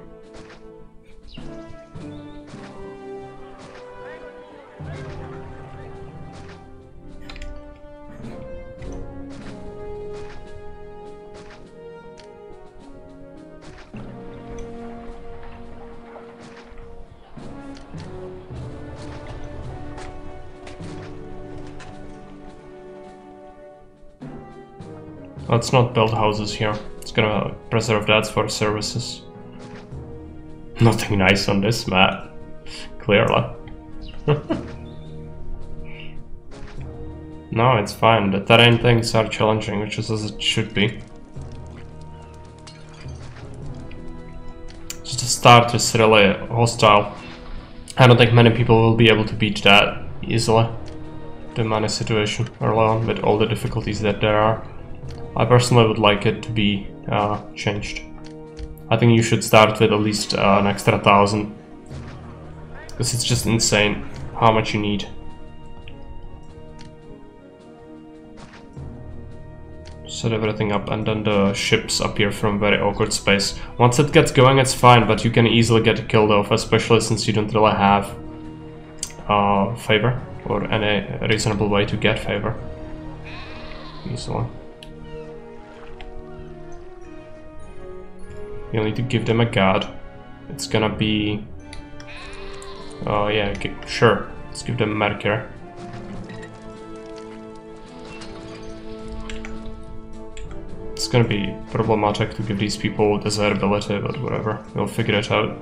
Let's not build houses here. It's gonna preserve that for services. Nothing nice on this map, clearly. No, it's fine. The terrain things are challenging, which is as it should be. Just the start is really hostile. I don't think many people will be able to beat that easily. The money situation early on, with all the difficulties that there are. I personally would like it to be changed. I think you should start with at least an extra 1,000. Because it's just insane how much you need. Set everything up and then the ships appear from very awkward space. Once it gets going it's fine, but you can easily get killed off, especially since you don't really have favor or any reasonable way to get favor. Easily. You'll need to give them a god. It's gonna be... oh yeah, sure. Let's give them Mercury. It's gonna be problematic to give these people desirability, but whatever. We'll figure it out.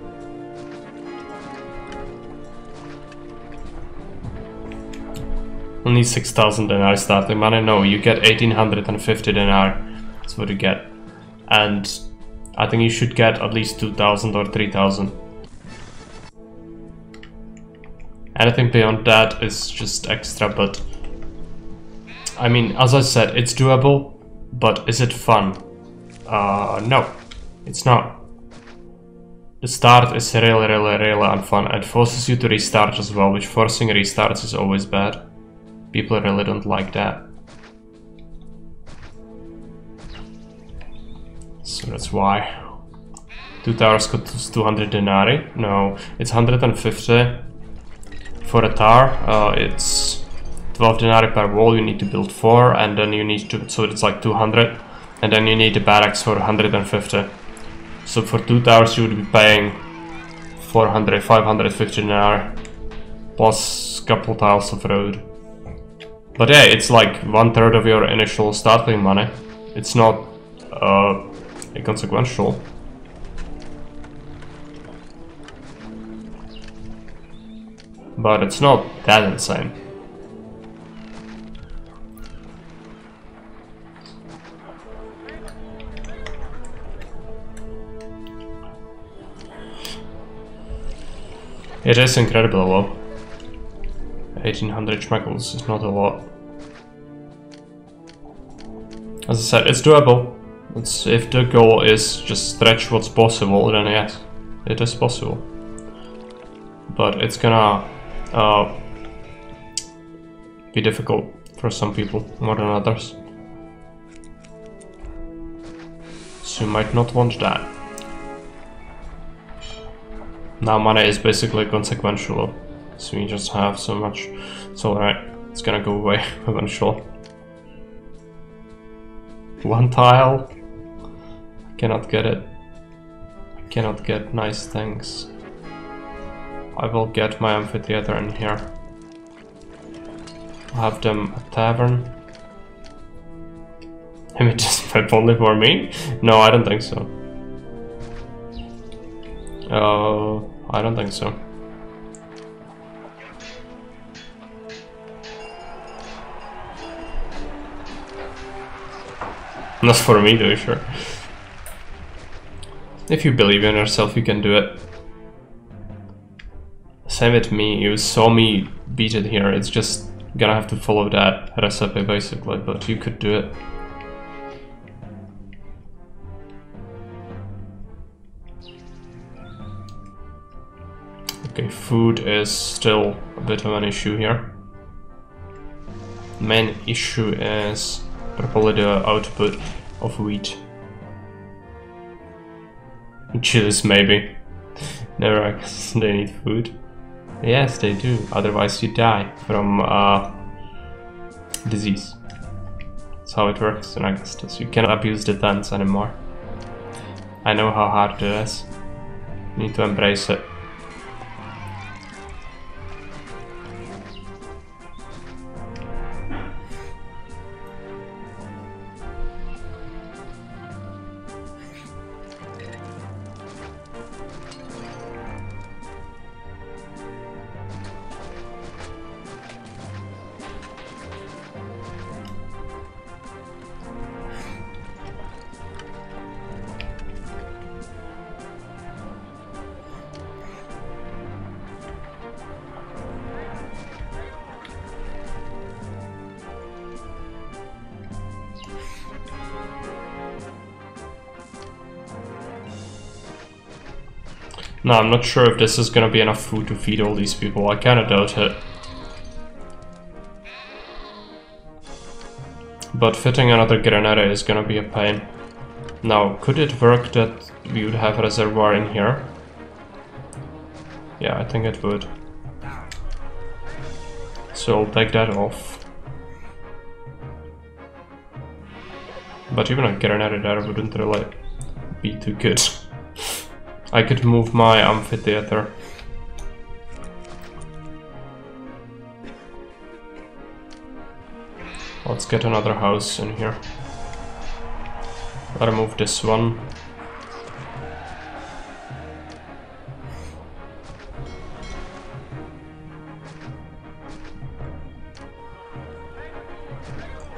Only 6,000 denar starting money. No, you get 1,850 denar. That's what you get. And I think you should get at least 2,000 or 3,000. Anything beyond that is just extra, but... I mean, as I said, it's doable, but is it fun? No, it's not. The start is really unfun. It forces you to restart as well, which forcing restarts is always bad. People really don't like that. So that's why. 2 towers cost 200 denarii. No, it's 150. For a tower, it's 12 denarii per wall. You need to build 4, and then you need to, so it's like 200. And then you need the barracks for 150. So for 2 towers you would be paying 400, 550 denarii. Plus a couple tiles of road. But yeah, it's like 1/3 of your initial starting money. It's not inconsequential. but it's not that insane. It is incredibly low. 1800 schmeckles is not a lot. As I said, it's doable. If the goal is just stretch what's possible, then yes, it is possible. But it's gonna be difficult for some people more than others. So you might not want that. Now money is basically consequential, so you just have so much. It's alright, it's gonna go away eventually. One tile. I cannot get it. I cannot get nice things. I will get my amphitheater in here. I'll have them a tavern. Images map only for me? No, I don't think so. I don't think so. Not for me though, sure. If you believe in yourself, you can do it. Same with me, you saw me beat it here, it's just gonna have to follow that recipe basically, but you could do it. Okay, food is still a bit of an issue here. Main issue is probably the output of wheat. Choose maybe. Never, I guess they need food. Yes, they do. Otherwise you die from disease. That's how it works in Augustus. You cannot abuse the dance anymore. I know how hard it is. You need to embrace it. No, I'm not sure if this is gonna be enough food to feed all these people. I kinda doubt it. But fitting another granada is gonna be a pain. Now, could it work that we would have a reservoir in here? Yeah, I think it would. So I'll take that off. But even a granada there wouldn't really be too good. I could move my amphitheater. Let's get another house in here. I'll remove this one.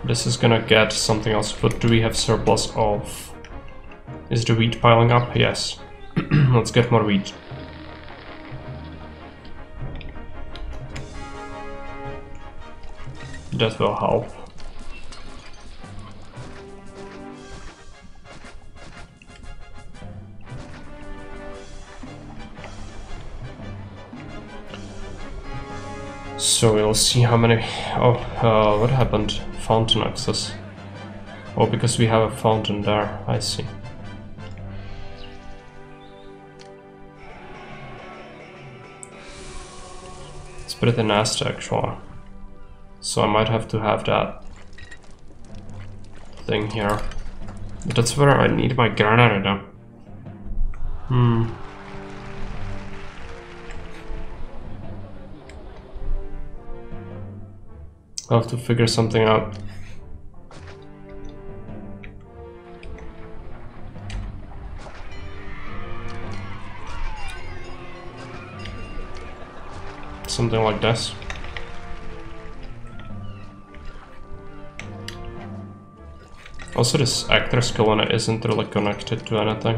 This is gonna get something else. What do we have surplus of? Is the wheat piling up? Yes. Let's get more wheat. That will help. So we'll see how many... Oh, what happened? Fountain access. Oh, because we have a fountain there, I see. Pretty nasty actually, so I might have to have that thing here. But that's where I need my granada. I'll have to figure something out. Something like this. Also, this actor's colony isn't really connected to anything,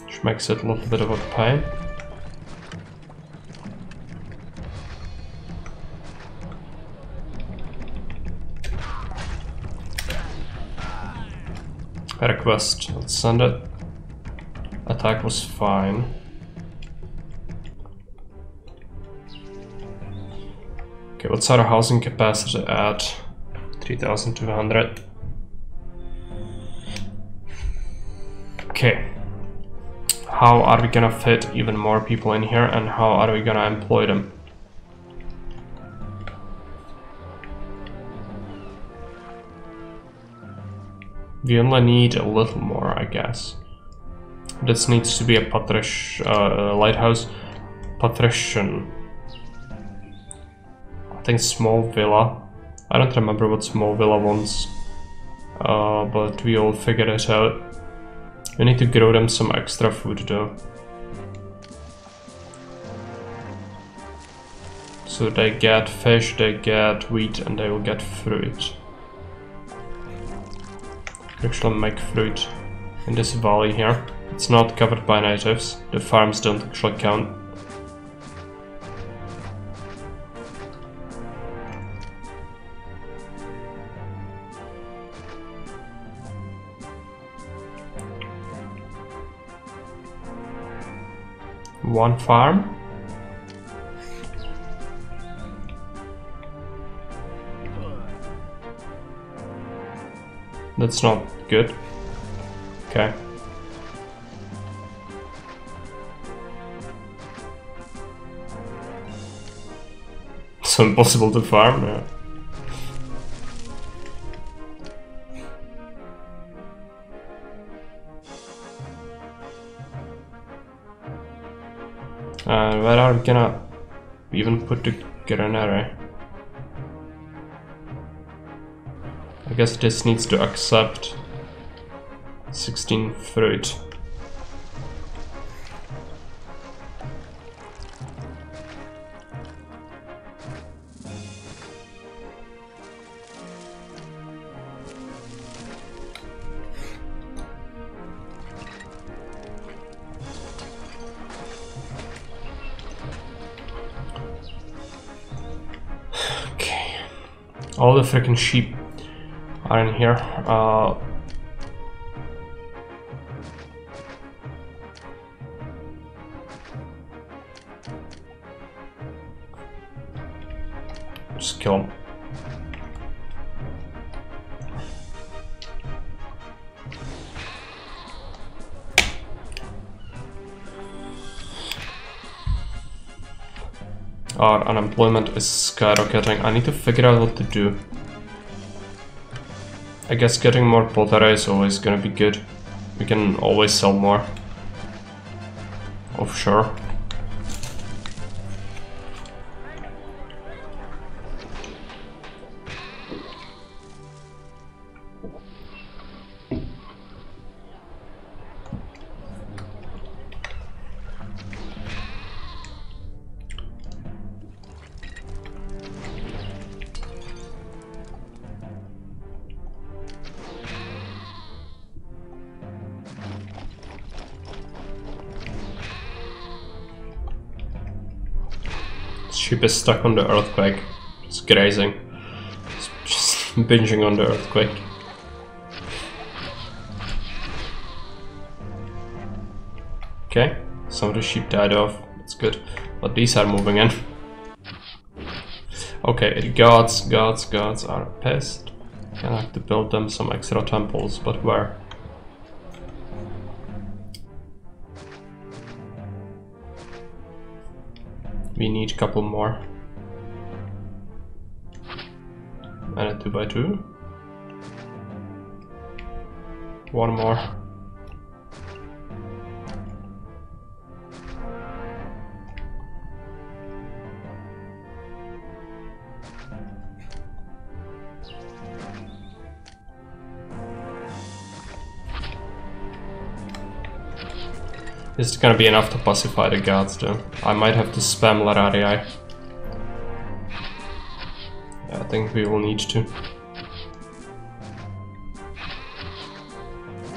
which makes it a little bit of a pain. Request, let's send it. Attack was fine. Okay, what's our housing capacity at? 3,200. Okay. How are we gonna fit even more people in here, and how are we gonna employ them? We only need a little more, I guess. This needs to be a lighthouse patrician. I think small villa. I don't remember what small villa wants, but we will figure it out. We need to grow them some extra food though. So they get fish, they get wheat, and they will get fruit. Actually make fruit in this valley here. It's not covered by natives. The farms don't actually count. One farm. That's not good. Okay. So impossible to farm, yeah. Where are we gonna even put the granary? I guess this needs to accept 16 fruit. Okay, all the freaking sheep are in here. Just kill them. Our unemployment is skyrocketing. I need to figure out what to do. I guess getting more pottery is always gonna be good. We can always sell more. Offshore. Sheep is stuck on the earthquake. It's grazing. It's just binging on the earthquake. Okay, some of the sheep died off. That's good. But these are moving in. Okay, the gods are pissed. Gonna have to build them some extra temples, but where? We need a couple more. And a 2x2. One more. Is it gonna be enough to pacify the gods though? I might have to spam Lararii. Yeah, I think we will need to.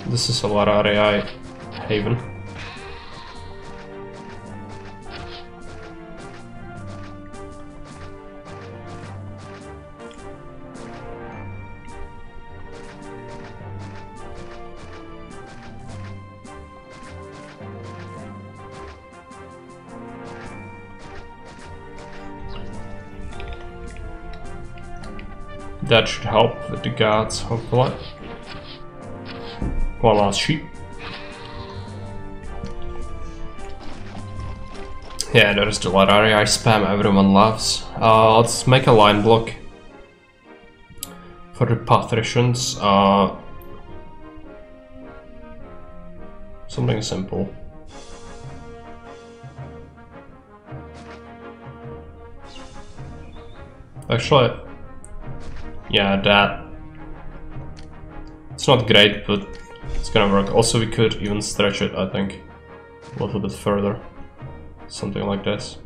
This is a Lararii haven. That should help with the guards, hopefully. One last sheep. Yeah, there's the Lararii spam everyone loves. Let's make a line block for the patricians. Something simple. Actually, yeah, that. It's not great, but it's gonna work. Also, we could even stretch it, I think, a little bit further. Something like this.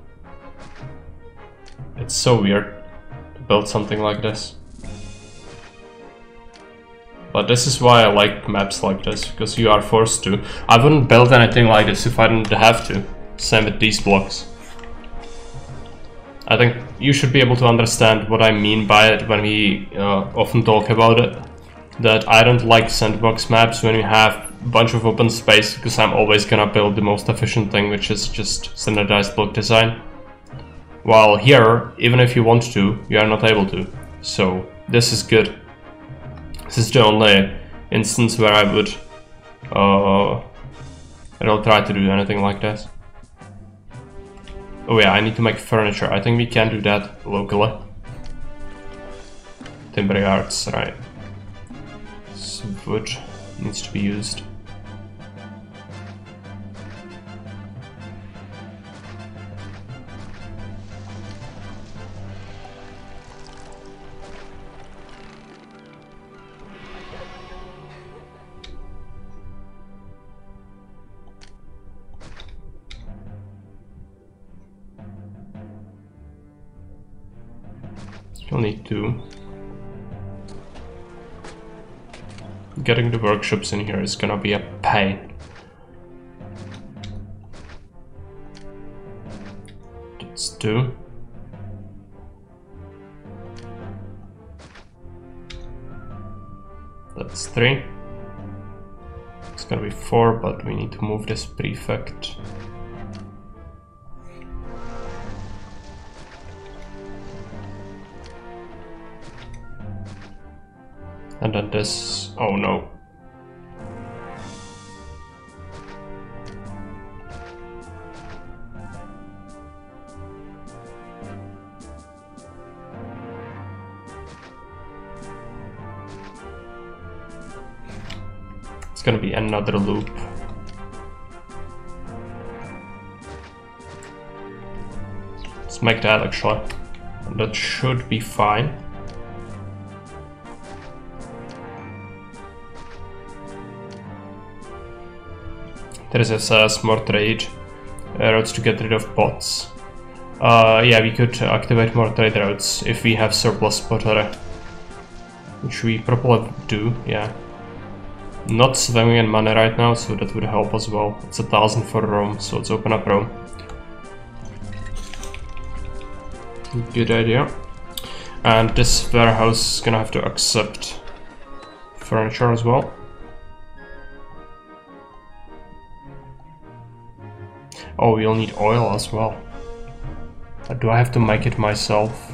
It's so weird to build something like this. But this is why I like maps like this, because you are forced to. I wouldn't build anything like this if I didn't have to. Same with these blocks. I think you should be able to understand what I mean by it when we often talk about it. That I don't like sandbox maps when you have a bunch of open space, because I'm always gonna build the most efficient thing, which is just standardized block design. While here, even if you want to, you are not able to. So this is good. This is the only instance where I would I'll try to do anything like this. Oh yeah, I need to make furniture. I think we can do that locally. Timber yards, right. So wood needs to be used. You'll need to. Getting the workshops in here is gonna be a pain. That's 2. That's 3. It's gonna be 4, but we need to move this prefect. And then this, oh no. It's gonna be another loop. Let's make that actually. And that should be fine. There is a more trade routes to get rid of bots. Yeah, we could activate more trade routes if we have surplus pottery, which we probably do. Yeah, not swimming in money right now, so that would help as well. It's 1,000 for Rome, so let's open up Rome. Good idea. And this warehouse is gonna have to accept furniture as well. Oh, we'll need oil as well. But do I have to make it myself?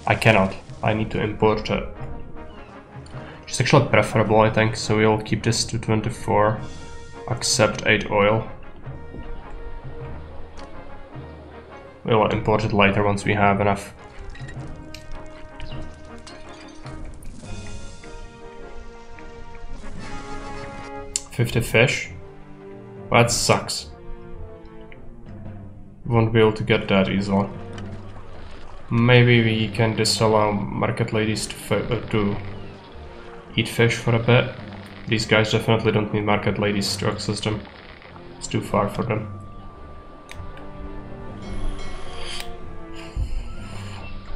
I cannot. I need to import it. Which is actually preferable, I think. So we'll keep this to 24. Accept 8 oil. We'll import it later once we have enough. $50 fish. Well, that sucks. Won't be able to get that easily. Maybe we can disallow market ladies to eat fish for a bit. These guys definitely don't need market ladies to access them. It's too far for them.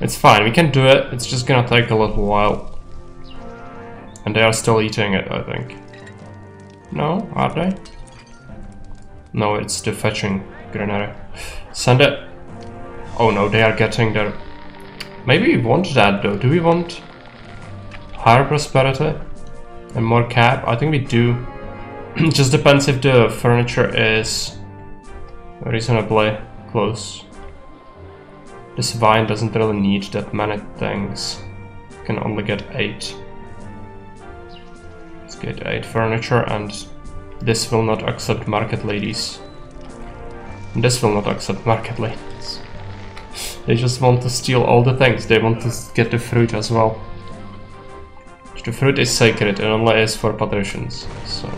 It's fine, we can do it. It's just gonna take a little while. And they are still eating it, I think. No, are they? No, it's the fetching granary. Send it. Oh no, they are getting their... Maybe we want that though. Do we want higher prosperity and more cap? I think we do. Just depends if the furniture is reasonably close. This vine doesn't really need that many things. You can only get 8. Let's get 8 furniture, and this will not accept market ladies. And this will not accept market ladies. They just want to steal all the things. They want to get the fruit as well. The fruit is sacred and only is for patricians, so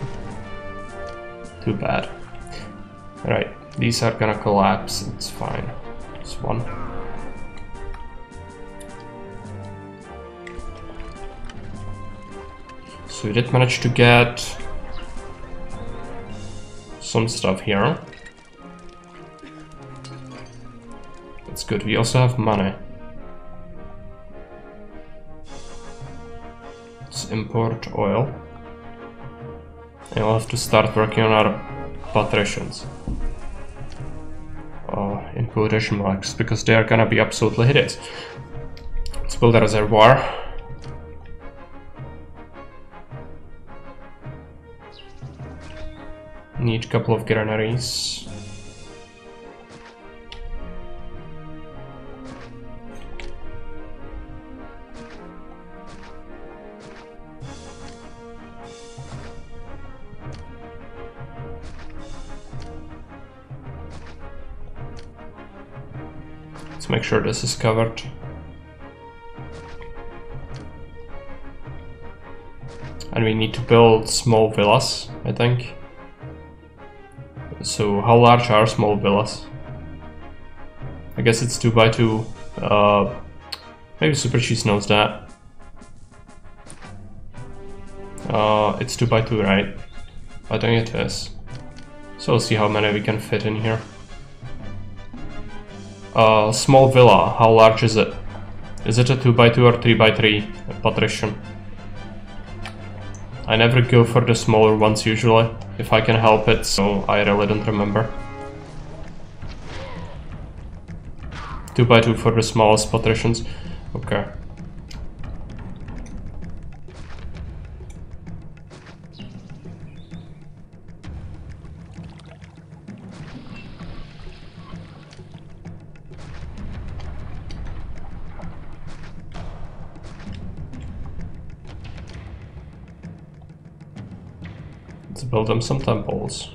too bad. Right, these are gonna collapse. It's fine. It's one. So we did manage to get some stuff here. That's good. We also have money. Let's import oil. And we'll have to start working on our patricians. In quotation marks, because they are gonna be absolutely hideous. Let's build a reservoir. Need a couple of granaries. Let's make sure this is covered. And we need to build small villas, I think. So how large are small villas? I guess it's 2 by 2. Maybe Super Cheese knows that. It's 2 by 2, right? I think it is. So we'll see how many we can fit in here. Small villa, how large is it? Is it a 2 by 2 or 3 by 3 patrician? I never go for the smaller ones usually, if I can help it, so I really don't remember. 2 by 2 for the smallest patricians. Okay. Let's build them some temples.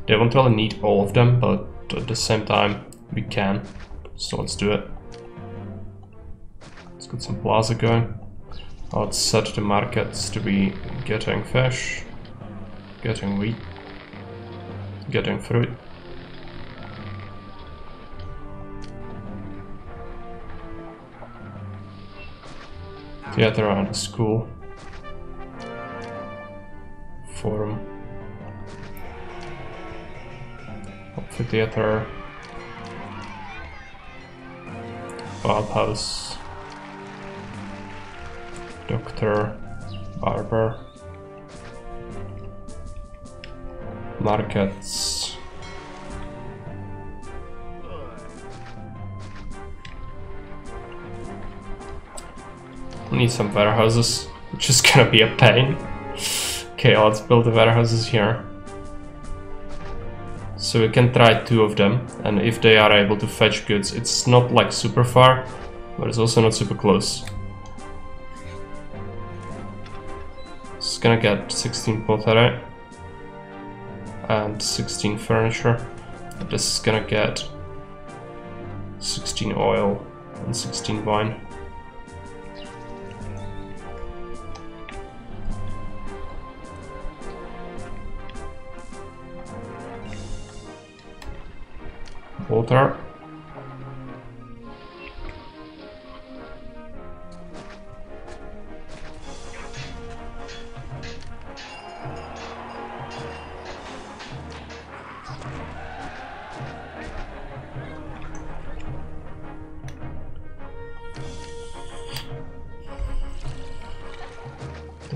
They won't really need all of them, but at the same time we can. So let's do it. Let's get some plaza going. Let's set the markets to be getting fish, getting wheat, getting fruit. Theater and a school. Forum. Amphitheater. Bathhouse. Doctor. Barber. Markets. Need some warehouses, which is gonna be a pain. Okay, let's build the warehouses here. So we can try 2 of them, and if they are able to fetch goods, it's not like super far, but it's also not super close. It's gonna get 16 pottery and 16 furniture. This is gonna get 16 oil and 16 wine. Water.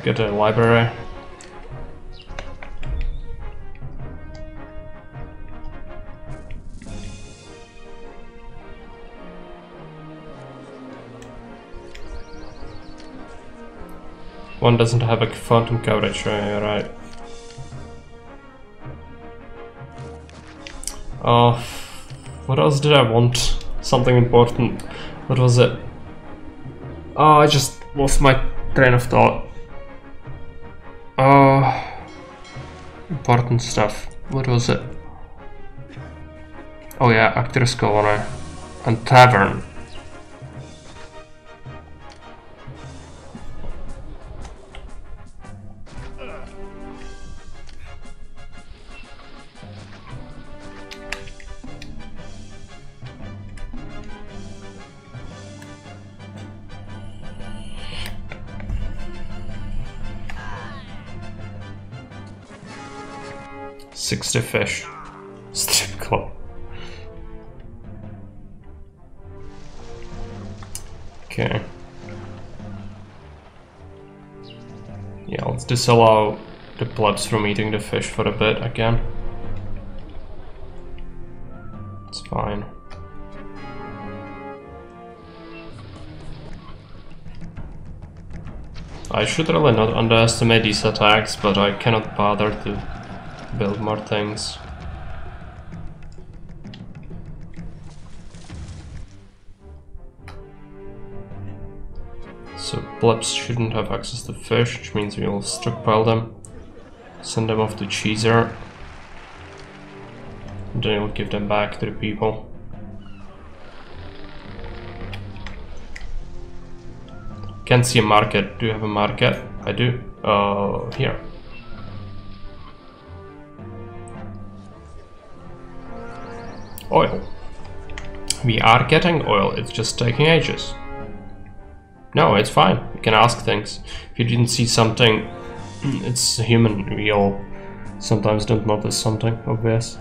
get a library. One doesn't have a phantom coverage, right? What else did I want? Something important. What was it? Oh, I just lost my train of thought. Important stuff. What was it? Oh yeah, Actors Colony and Tavern. $60 fish. Strip club. Okay. Yeah, let's disallow the plebs from eating the fish for a bit again. It's fine. I should really not underestimate these attacks, but I cannot bother to build more things. So plebs shouldn't have access to fish, which means we'll stockpile them, send them off to Cheeser, and then we'll give them back to the people. Can't see a market. Do you have a market? I do. Here. Oil. We are getting oil, it's just taking ages. No, it's fine, you can ask things. If you didn't see something, it's human, we all sometimes don't notice something obvious.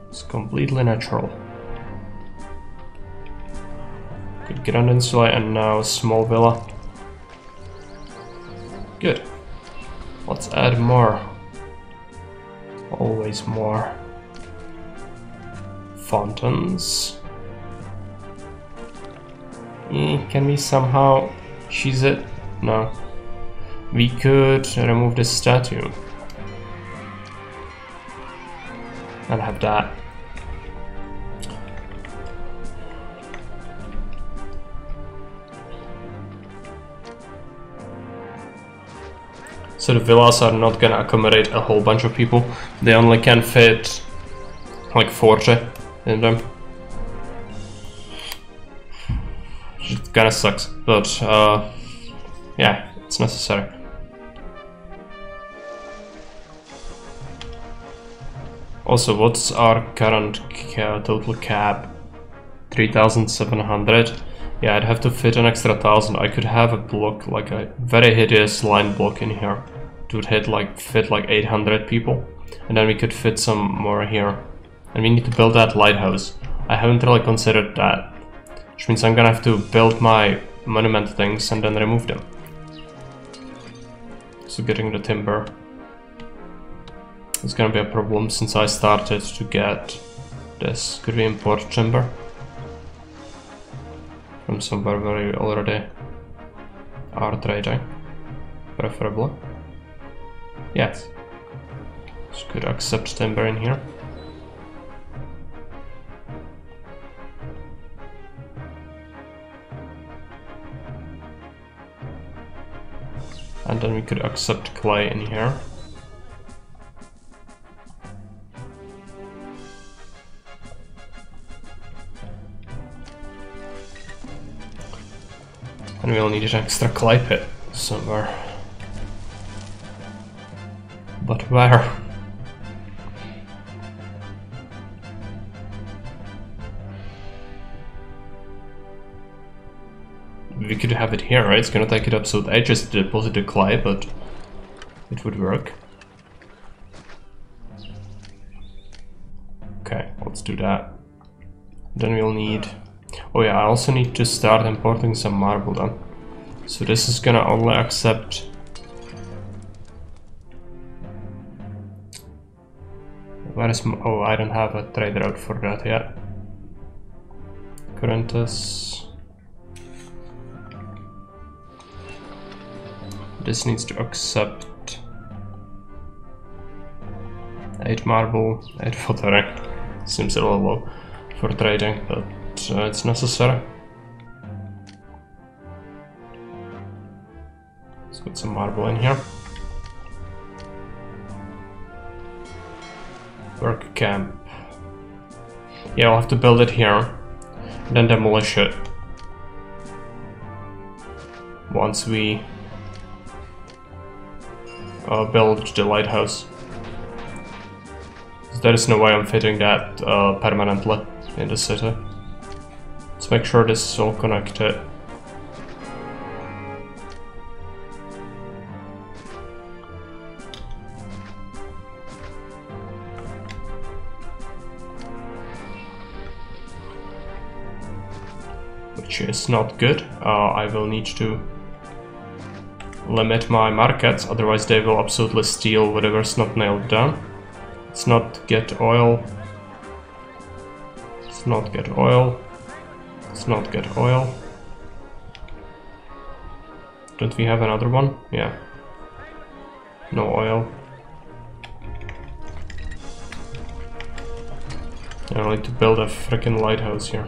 It's completely natural. Could get on insula and now a small villa. Good. Let's add more. Always more. Fountains. Can we somehow cheese it? No. We could remove the statue. And have that. So the villas are not gonna accommodate a whole bunch of people. They only can fit like 40 in them. It kinda sucks, but yeah, it's necessary. Also, what's our current total cap? 3,700. Yeah, I'd have to fit an extra 1,000. I could have a block, like a very hideous line block in here. It would fit like 800 people. And then we could fit some more here. And we need to build that lighthouse. I haven't really considered that. Which means I'm gonna have to build my monument things and then remove them. So getting the timber is gonna be a problem since I started to get this. Could we import timber from somewhere where we already are trading? Preferably. Yes. So could accept timber in here. And then we could accept clay in here. And we'll need an extra clay pit somewhere. But where? We could have it here, right? It's gonna take it absolute ages to deposit the clay, but it would work. Okay, let's do that. Then we'll need... Oh yeah, I also need to start importing some marble then. So this is gonna only accept where is oh, I don't have a trade route for that yet. Corinthus. This needs to accept 8 marble, 8 watering. Seems a little low for trading, but it's necessary. Let's put some marble in here. Work camp. Yeah, I'll have to build it here, then demolish it once we build the lighthouse. There is no way I'm fitting that permanently in the city. Let's make sure this is all connected. Which is not good. I will need to limit my markets, otherwise they will absolutely steal whatever's not nailed down. Let's not get oil. Let's not get oil. Let's not get oil. Don't we have another one? Yeah. No oil. I need to build a freaking lighthouse here.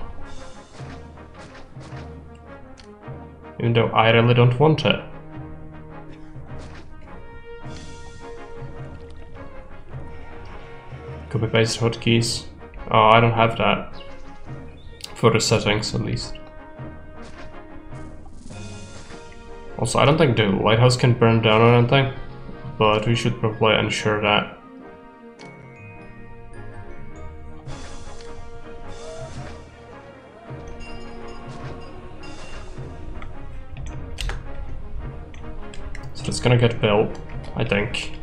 Even though I really don't want it. Copy paste hotkeys. Oh, I don't have that. For the settings at least. Also, I don't think the lighthouse can burn down or anything, but we should probably ensure that. So it's gonna get built, I think.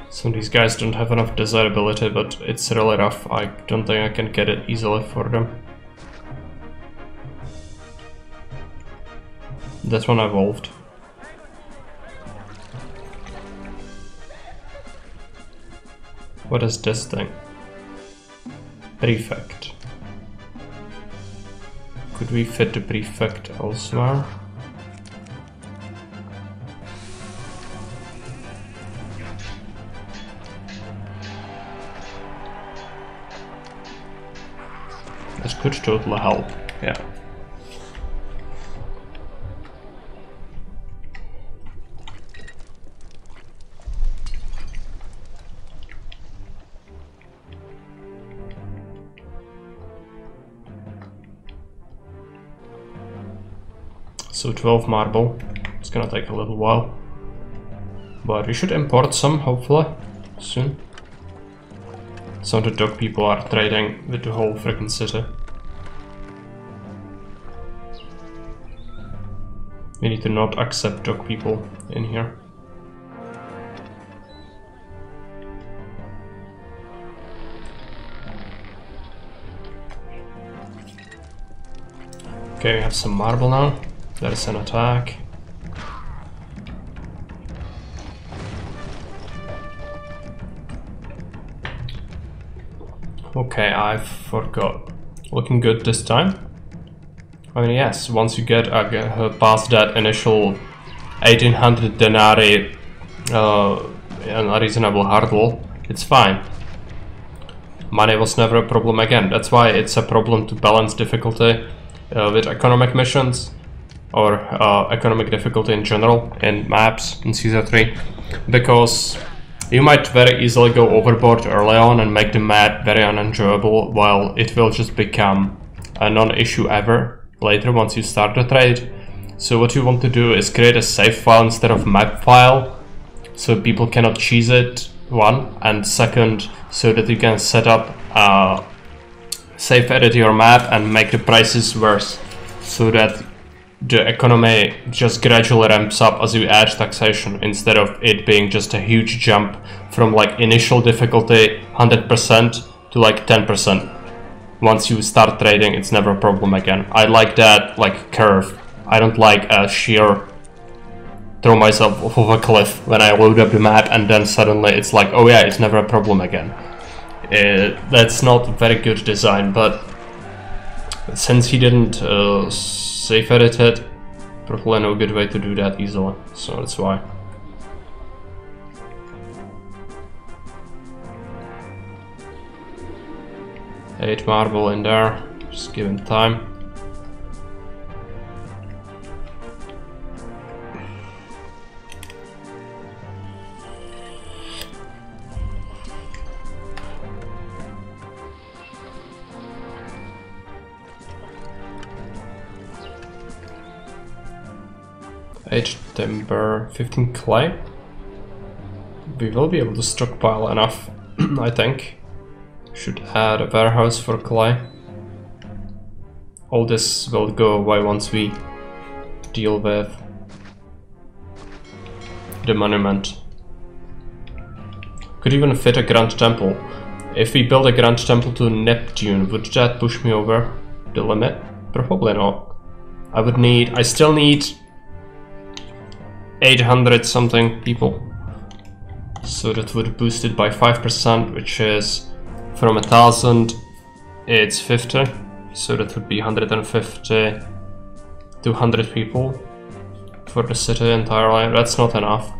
Some of these guys don't have enough desirability, but it's really rough. I don't think I can get it easily for them. That one evolved. What is this thing? Prefect. Could we fit the prefect elsewhere? This could totally help, yeah. So 12 marble, it's gonna take a little while. But we should import some, hopefully, soon. Some of the dog people are trading with the whole freaking city. We need to not accept dog people in here. Okay, we have some marble now. There's an attack. Okay, I forgot. Looking good this time. I mean, yes, once you get past that initial 1800 denarii and a reasonable hurdle, it's fine. Money was never a problem again. That's why it's a problem to balance difficulty with economic missions or economic difficulty in general in maps in Caesar 3, because you might very easily go overboard early on and make the map very unenjoyable, while it will just become a non-issue ever later once you start the trade. So what you want to do is create a save file instead of map file, so people cannot cheese it, one, and second, so that you can set up safe edit your map and make the prices worse, so that the economy just gradually ramps up as you add taxation, instead of it being just a huge jump from like initial difficulty 100% to like 10%. once you start trading, it's never a problem again. I like that, like, curve. I don't like a sheer throw myself off of a cliff when I load up the map and then suddenly it's like, oh yeah, it's never a problem again. That's not very good design, but since he didn't save edit it, probably no good way to do that easily, so that's why. Eight marble in there, just give him time. Eight timber, 15 clay. We will be able to stockpile enough, I think. Should add a warehouse for clay. All this will go away once we deal with the monument. Could even fit a grand temple. If we build a grand temple to Neptune, would that push me over the limit? Probably not. I still need 800 something people. So that would boost it by 5%, which is from 1000 it's 50. So that would be 150, 200 people for the city entirely. That's not enough.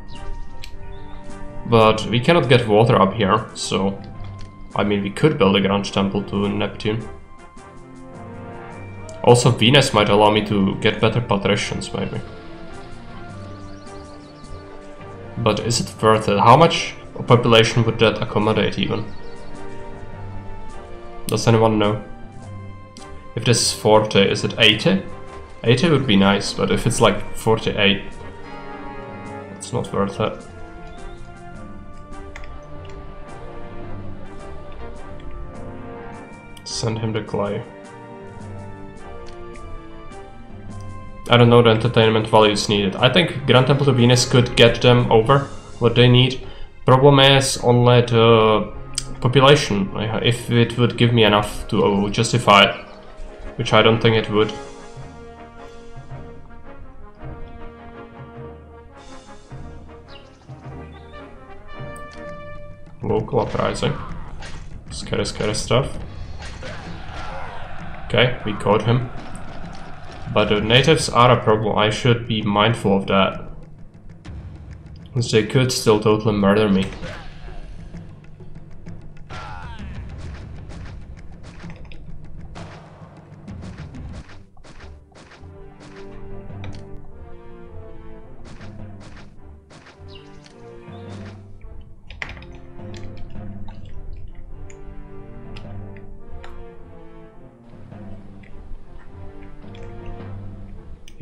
But we cannot get water up here, so I mean we could build a grand temple to Neptune. Also Venus might allow me to get better patricians maybe. But is it worth it? How much population would that accommodate even? Does anyone know? If this is 40, is it 80? 80 would be nice, but if it's like 48, it's not worth it. Send him the clay. I don't know the entertainment values needed. I think Grand Temple to Venus could get them over what they need. Problem is only the population, if it would give me enough to justify it, which I don't think it would. Local uprising. Scary, scary stuff. Okay, we caught him. But the natives are a problem, I should be mindful of that. Because they could still totally murder me.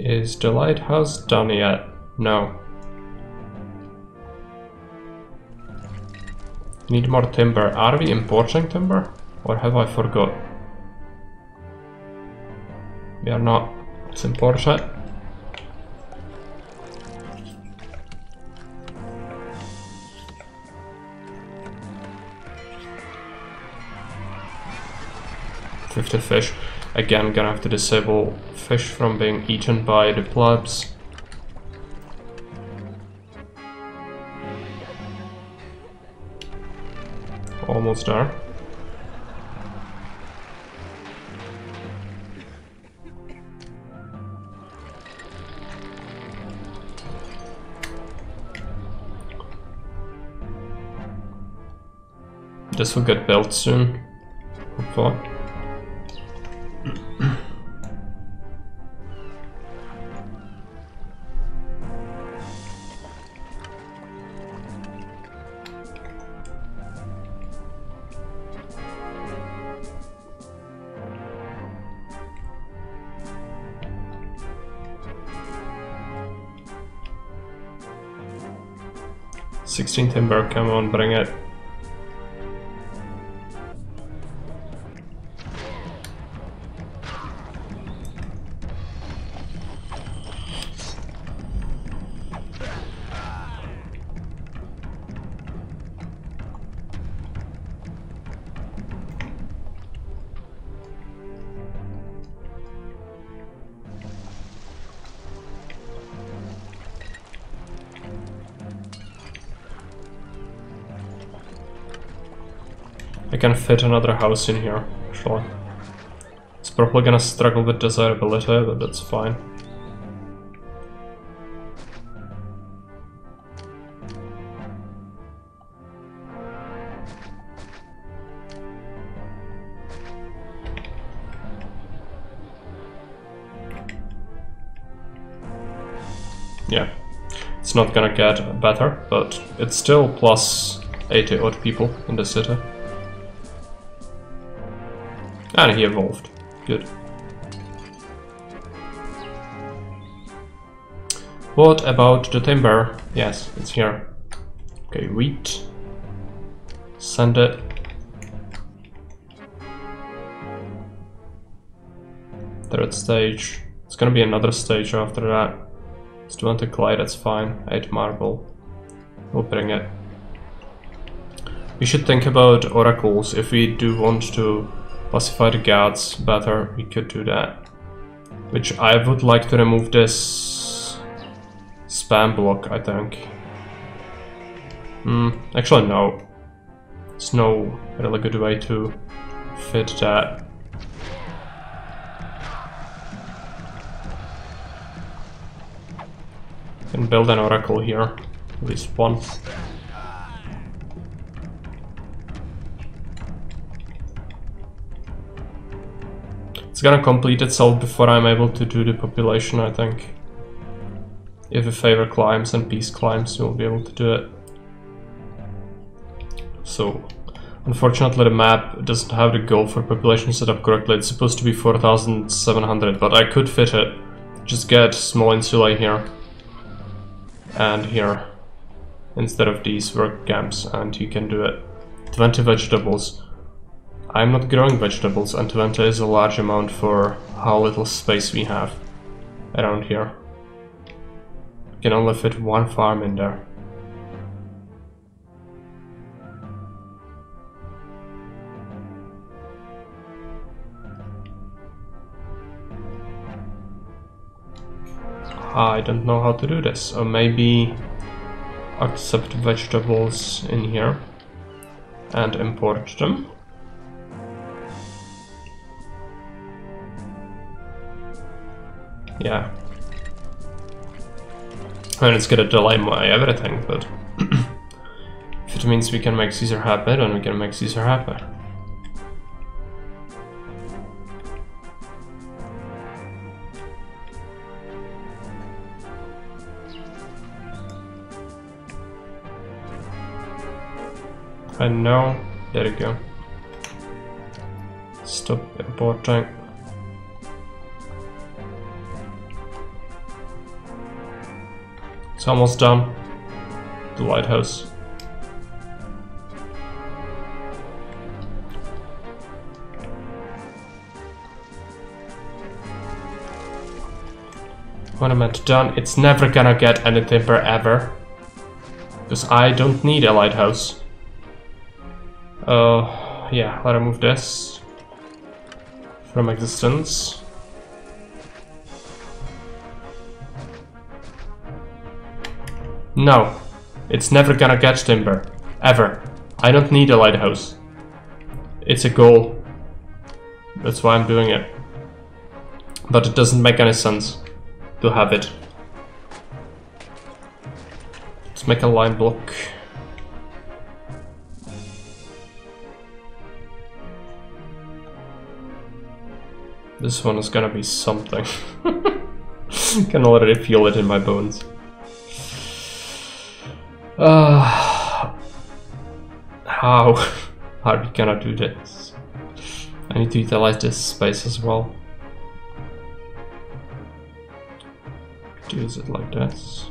Is the lighthouse done yet? No. Need more timber. Are we importing timber? Or have I forgot? We are not. Let's import it. $50 fish. Again, gonna have to disable fish from being eaten by the plebs. Almost there. This will get built soon, hopefully. $16 timber, come on, bring it. I can fit another house in here, actually. It's probably gonna struggle with desirability, but that's fine. Yeah, it's not gonna get better, but it's still plus 80 odd people in the city. And he evolved. Good. What about the timber? Yes, it's here. Okay, wheat. Send it. Third stage. It's gonna be another stage after that. It's 20 clay, that's fine. 8 marble. We'll bring it. We should think about oracles. If we do want to classify the gods better, we could do that. Which I would like to remove this spam block, I think. Actually no. There's no really good way to fit that. Can build an oracle here, at least one. It's gonna complete itself before I'm able to do the population, I think. If a favor climbs and peace climbs, we'll be able to do it. So, unfortunately the map doesn't have the goal for population set up correctly. It's supposed to be 4,700, but I could fit it. Just get small insulae here. And here, instead of these work camps, and you can do it. 20 vegetables. I'm not growing vegetables, and 20 is a large amount for how little space we have around here. You can only fit one farm in there. I don't know how to do this, or maybe accept vegetables in here and import them. Yeah. I mean, it's gonna delay my everything, but if it means we can make Caesar happy, then we can make Caesar happy. And now, there you go. Stop importing. It's almost done. The lighthouse. When I'm done, it's never gonna get any timber ever. Because I don't need a lighthouse. Yeah, let's remove this from existence. No, it's never gonna get timber, ever. I don't need a lighthouse. It's a goal. That's why I'm doing it. But it doesn't make any sense to have it. Let's make a line block. This one is gonna be something. Can already feel it in my bones. How are we gonna do this? I need to utilize this space as well. Use it like this.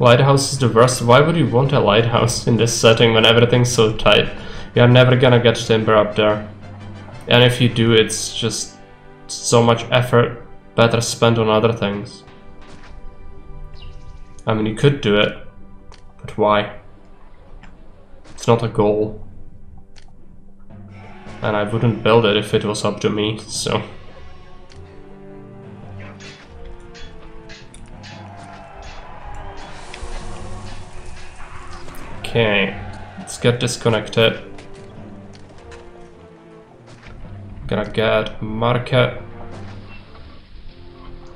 Lighthouse is the worst. Why would you want a lighthouse in this setting when everything's so tight? You are never gonna get timber up there. And if you do, it's just so much effort better spent on other things. I mean, you could do it, but why? It's not a goal. And I wouldn't build it if it was up to me, so... Okay, let's get disconnected. Gonna get market.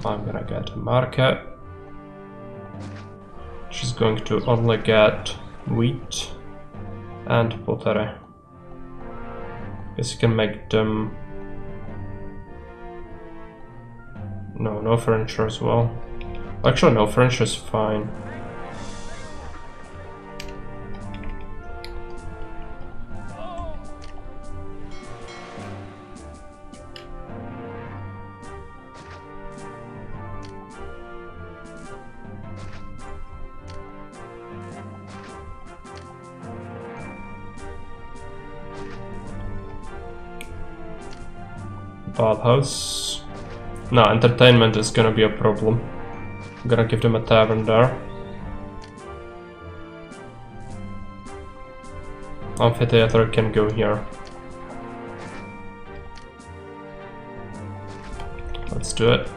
I'm gonna get a market. She's going to only get wheat and pottery. Guess you can make them... No furniture as well. Actually, no, furniture is fine. Bathhouse. No, entertainment is gonna be a problem. I'm gonna give them a tavern there. Amphitheater can go here. Let's do it.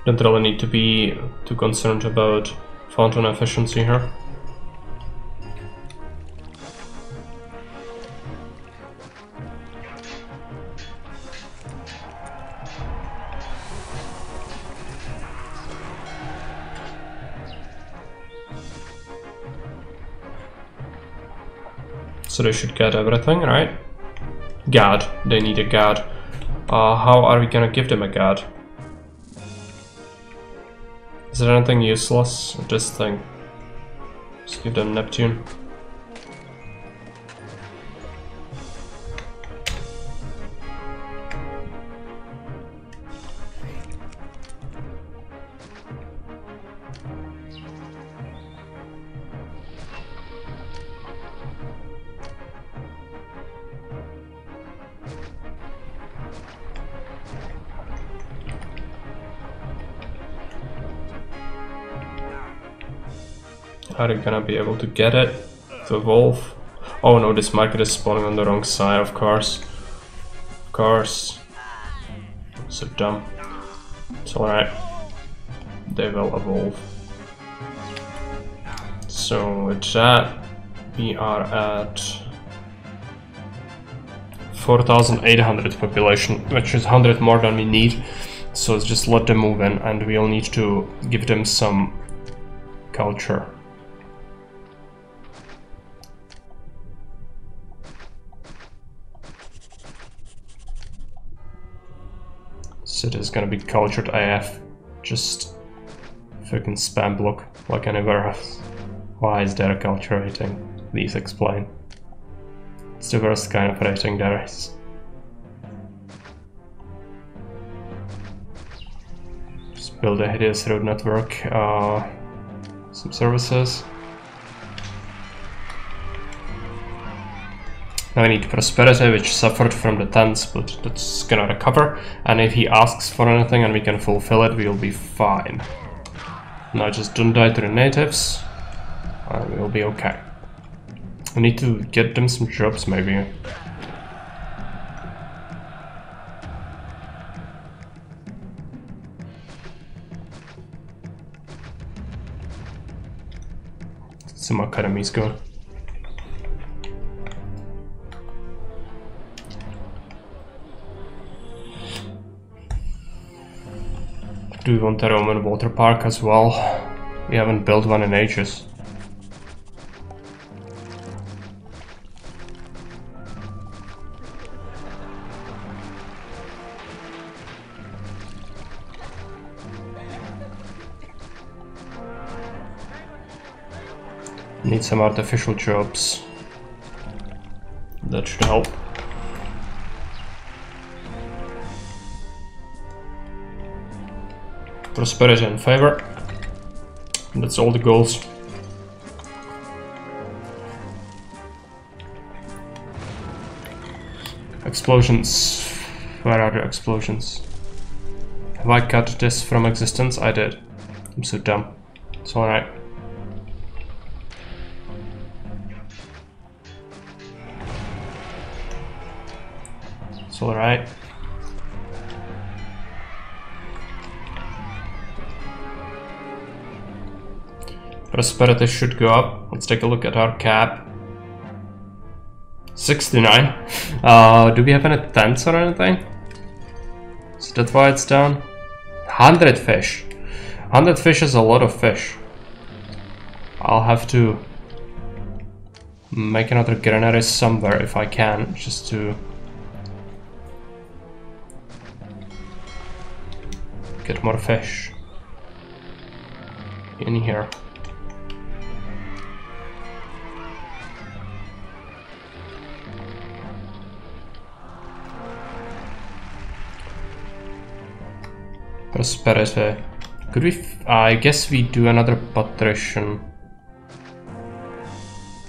Don't really need to be too concerned about fountain efficiency here. So they should get everything, right? God, they need a god. How are we gonna give them a god? Is there anything useless? This thing. Just give them Neptune. Are you gonna be able to get it to evolve? Oh no, this market is spawning on the wrong side, of course. Of course. So dumb. It's alright. They will evolve. So with that, we are at 4,800 population, which is 100 more than we need. So let's just let them move in, and we'll need to give them some culture. City is gonna be cultured AF. Just fucking spam block like anywhere else. Why is there a culture rating? Please explain. It's the worst kind of rating there is. Just build a hideous road network. Some services. Now we need prosperity, which suffered from the tents, but that's gonna recover. And if he asks for anything and we can fulfill it, we'll be fine. Now just don't die to the natives, and we'll be okay. We need to get them some jobs, maybe. Some academies going. Do we want a Roman water park as well? We haven't built one in ages. Need some artificial jobs. That should help. Prosperity in favor. That's all the goals. Explosions. Where are the explosions? Have I cut this from existence? I did. I'm so dumb. It's alright. It's alright. Prosperity should go up. Let's take a look at our cap. 69. Do we have any tents or anything? Is that why it's down? 100 fish. 100 fish is a lot of fish. I'll have to make another granary somewhere if I can, just to get more fish in here. Prosperity. Could we? I guess we do another patrician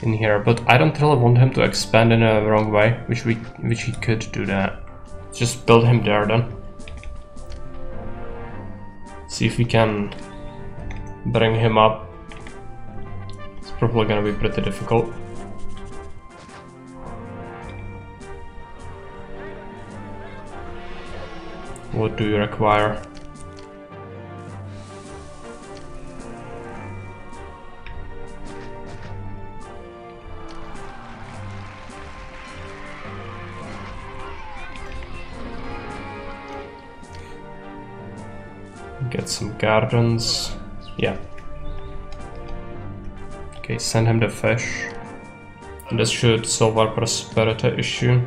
in here, but I don't really want him to expand in a wrong way, which he could do that. Just build him there then. See if we can bring him up. It's probably gonna be pretty difficult. What do you require? Get some gardens. Yeah. Okay, send him the fish. And this should solve our prosperity issue.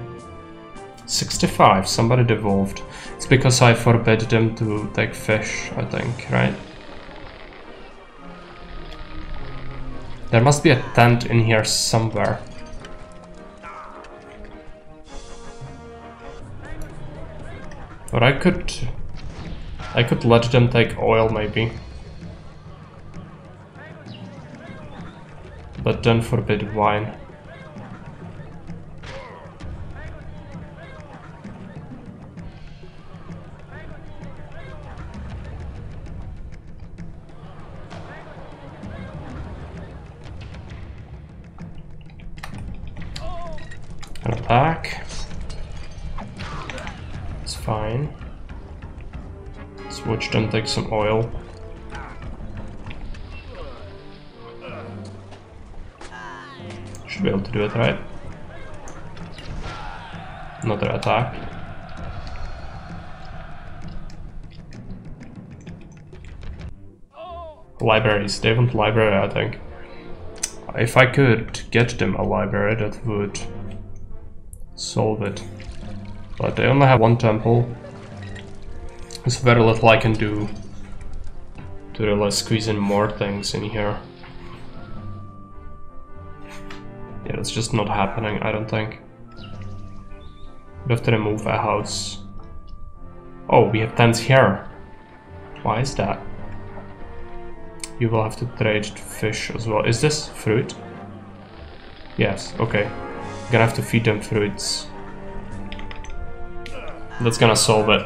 65, somebody devolved. It's because I forbid them to take fish, I think, right? There must be a tent in here somewhere. Or I could let them take oil, maybe. But then forbid wine. An attack. It's fine. Let's watch them take some oil. Should be able to do it, right? Another attack. Libraries. They want library, I think. If I could get them a library, that would solve it. But they only have one temple. There's very little I can do to really squeeze in more things in here. Yeah, that's just not happening, I don't think. We have to remove a house. Oh, we have tents here. Why is that? You will have to trade fish as well. Is this fruit? Yes, okay. Gonna have to feed them fruits. That's gonna solve it.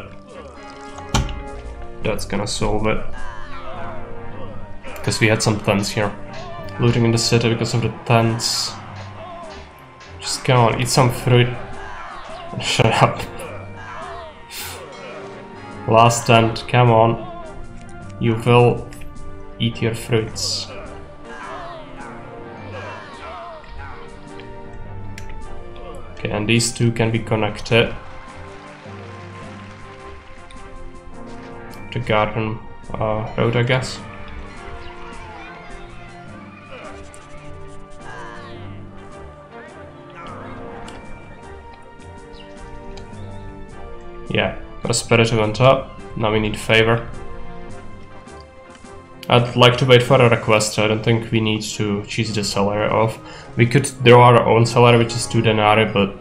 That's gonna solve it. Because we had some tents here. Looting in the city because of the tents. Just go on, eat some fruit. Shut up. Last tent, come on. You will eat your fruits. Okay, and these two can be connected. The garden road, I guess. Yeah, prosperity went up. Now we need favor. I'd like to wait for a request. I don't think we need to cheese the salary off. We could draw our own salary, which is 2 denarii, but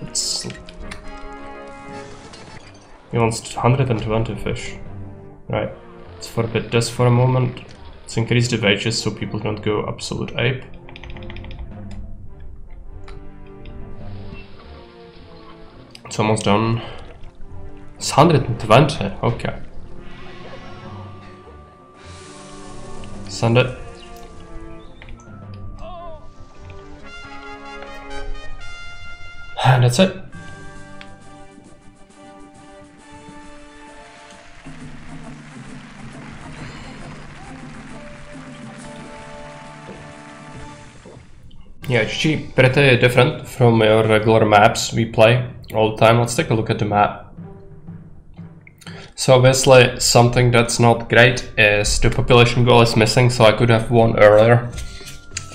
it's... He wants 120 fish. Right, let's forbid this for a moment. Let's increase the wages so people don't go absolute ape. It's almost done. It's 120, okay. Send it. And that's it. Yeah, it's pretty different from your regular maps we play all the time. Let's take a look at the map. So obviously something that's not great is the population goal is missing, so I could have won earlier.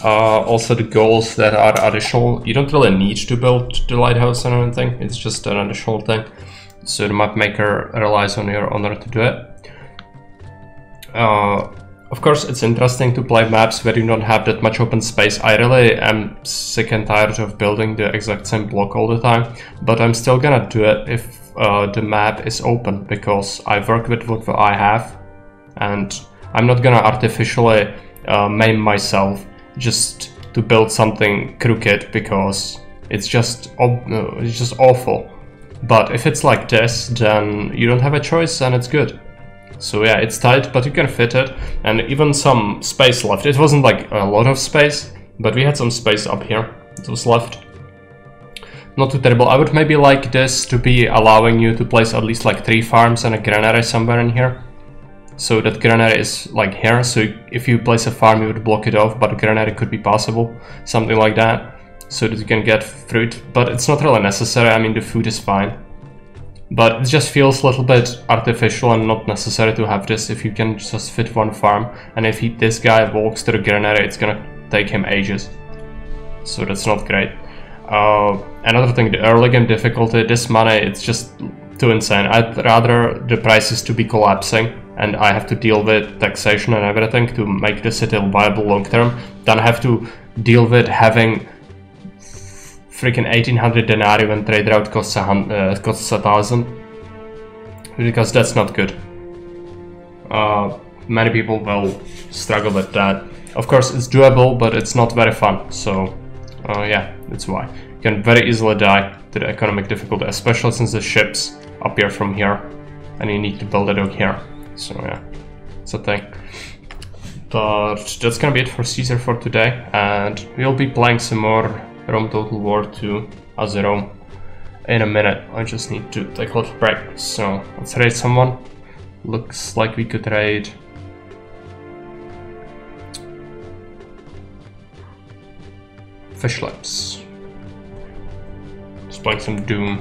Also the goals that are additional, you don't really need to build the lighthouse or anything, it's just an additional thing. So the map maker relies on your owner to do it. Of course, it's interesting to play maps where you don't have that much open space. I really am sick and tired of building the exact same block all the time, but I'm still gonna do it if the map is open, because I work with what I have, and I'm not gonna artificially maim myself just to build something crooked, because it's just awful. But if it's like this, then you don't have a choice and it's good. So yeah, it's tight, but you can fit it, and even some space left. It wasn't like a lot of space, but we had some space up here. It was left. Not too terrible. I would maybe like this to be allowing you to place at least like 3 farms and a granary somewhere in here. So that granary is like here, so if you place a farm you would block it off, but a granary could be possible. Something like that, so that you can get fruit. But it's not really necessary, I mean the food is fine. But it just feels a little bit artificial and not necessary to have this if you can just fit 1 farm. And if this guy walks to the granary, it's gonna take him ages. So that's not great. Another thing, the early game difficulty, this money, it's just too insane. I'd rather the prices to be collapsing and I have to deal with taxation and everything to make the city viable long term, than have to deal with having freaking 1800 denarii when trade route costs 1,000, because that's not good. Many people will struggle with that. Of course it's doable, but it's not very fun, so yeah, that's why. You can very easily die to the economic difficulty, especially since the ships appear from here and you need to build it out here. So yeah, it's a thing. But that's gonna be it for Caesar for today, and we'll be playing some more Rome Total War 2 as Rome in a minute. I just need to take a little break. So let's raid someone. Looks like we could raid Fish Lips. Just playing some Doom.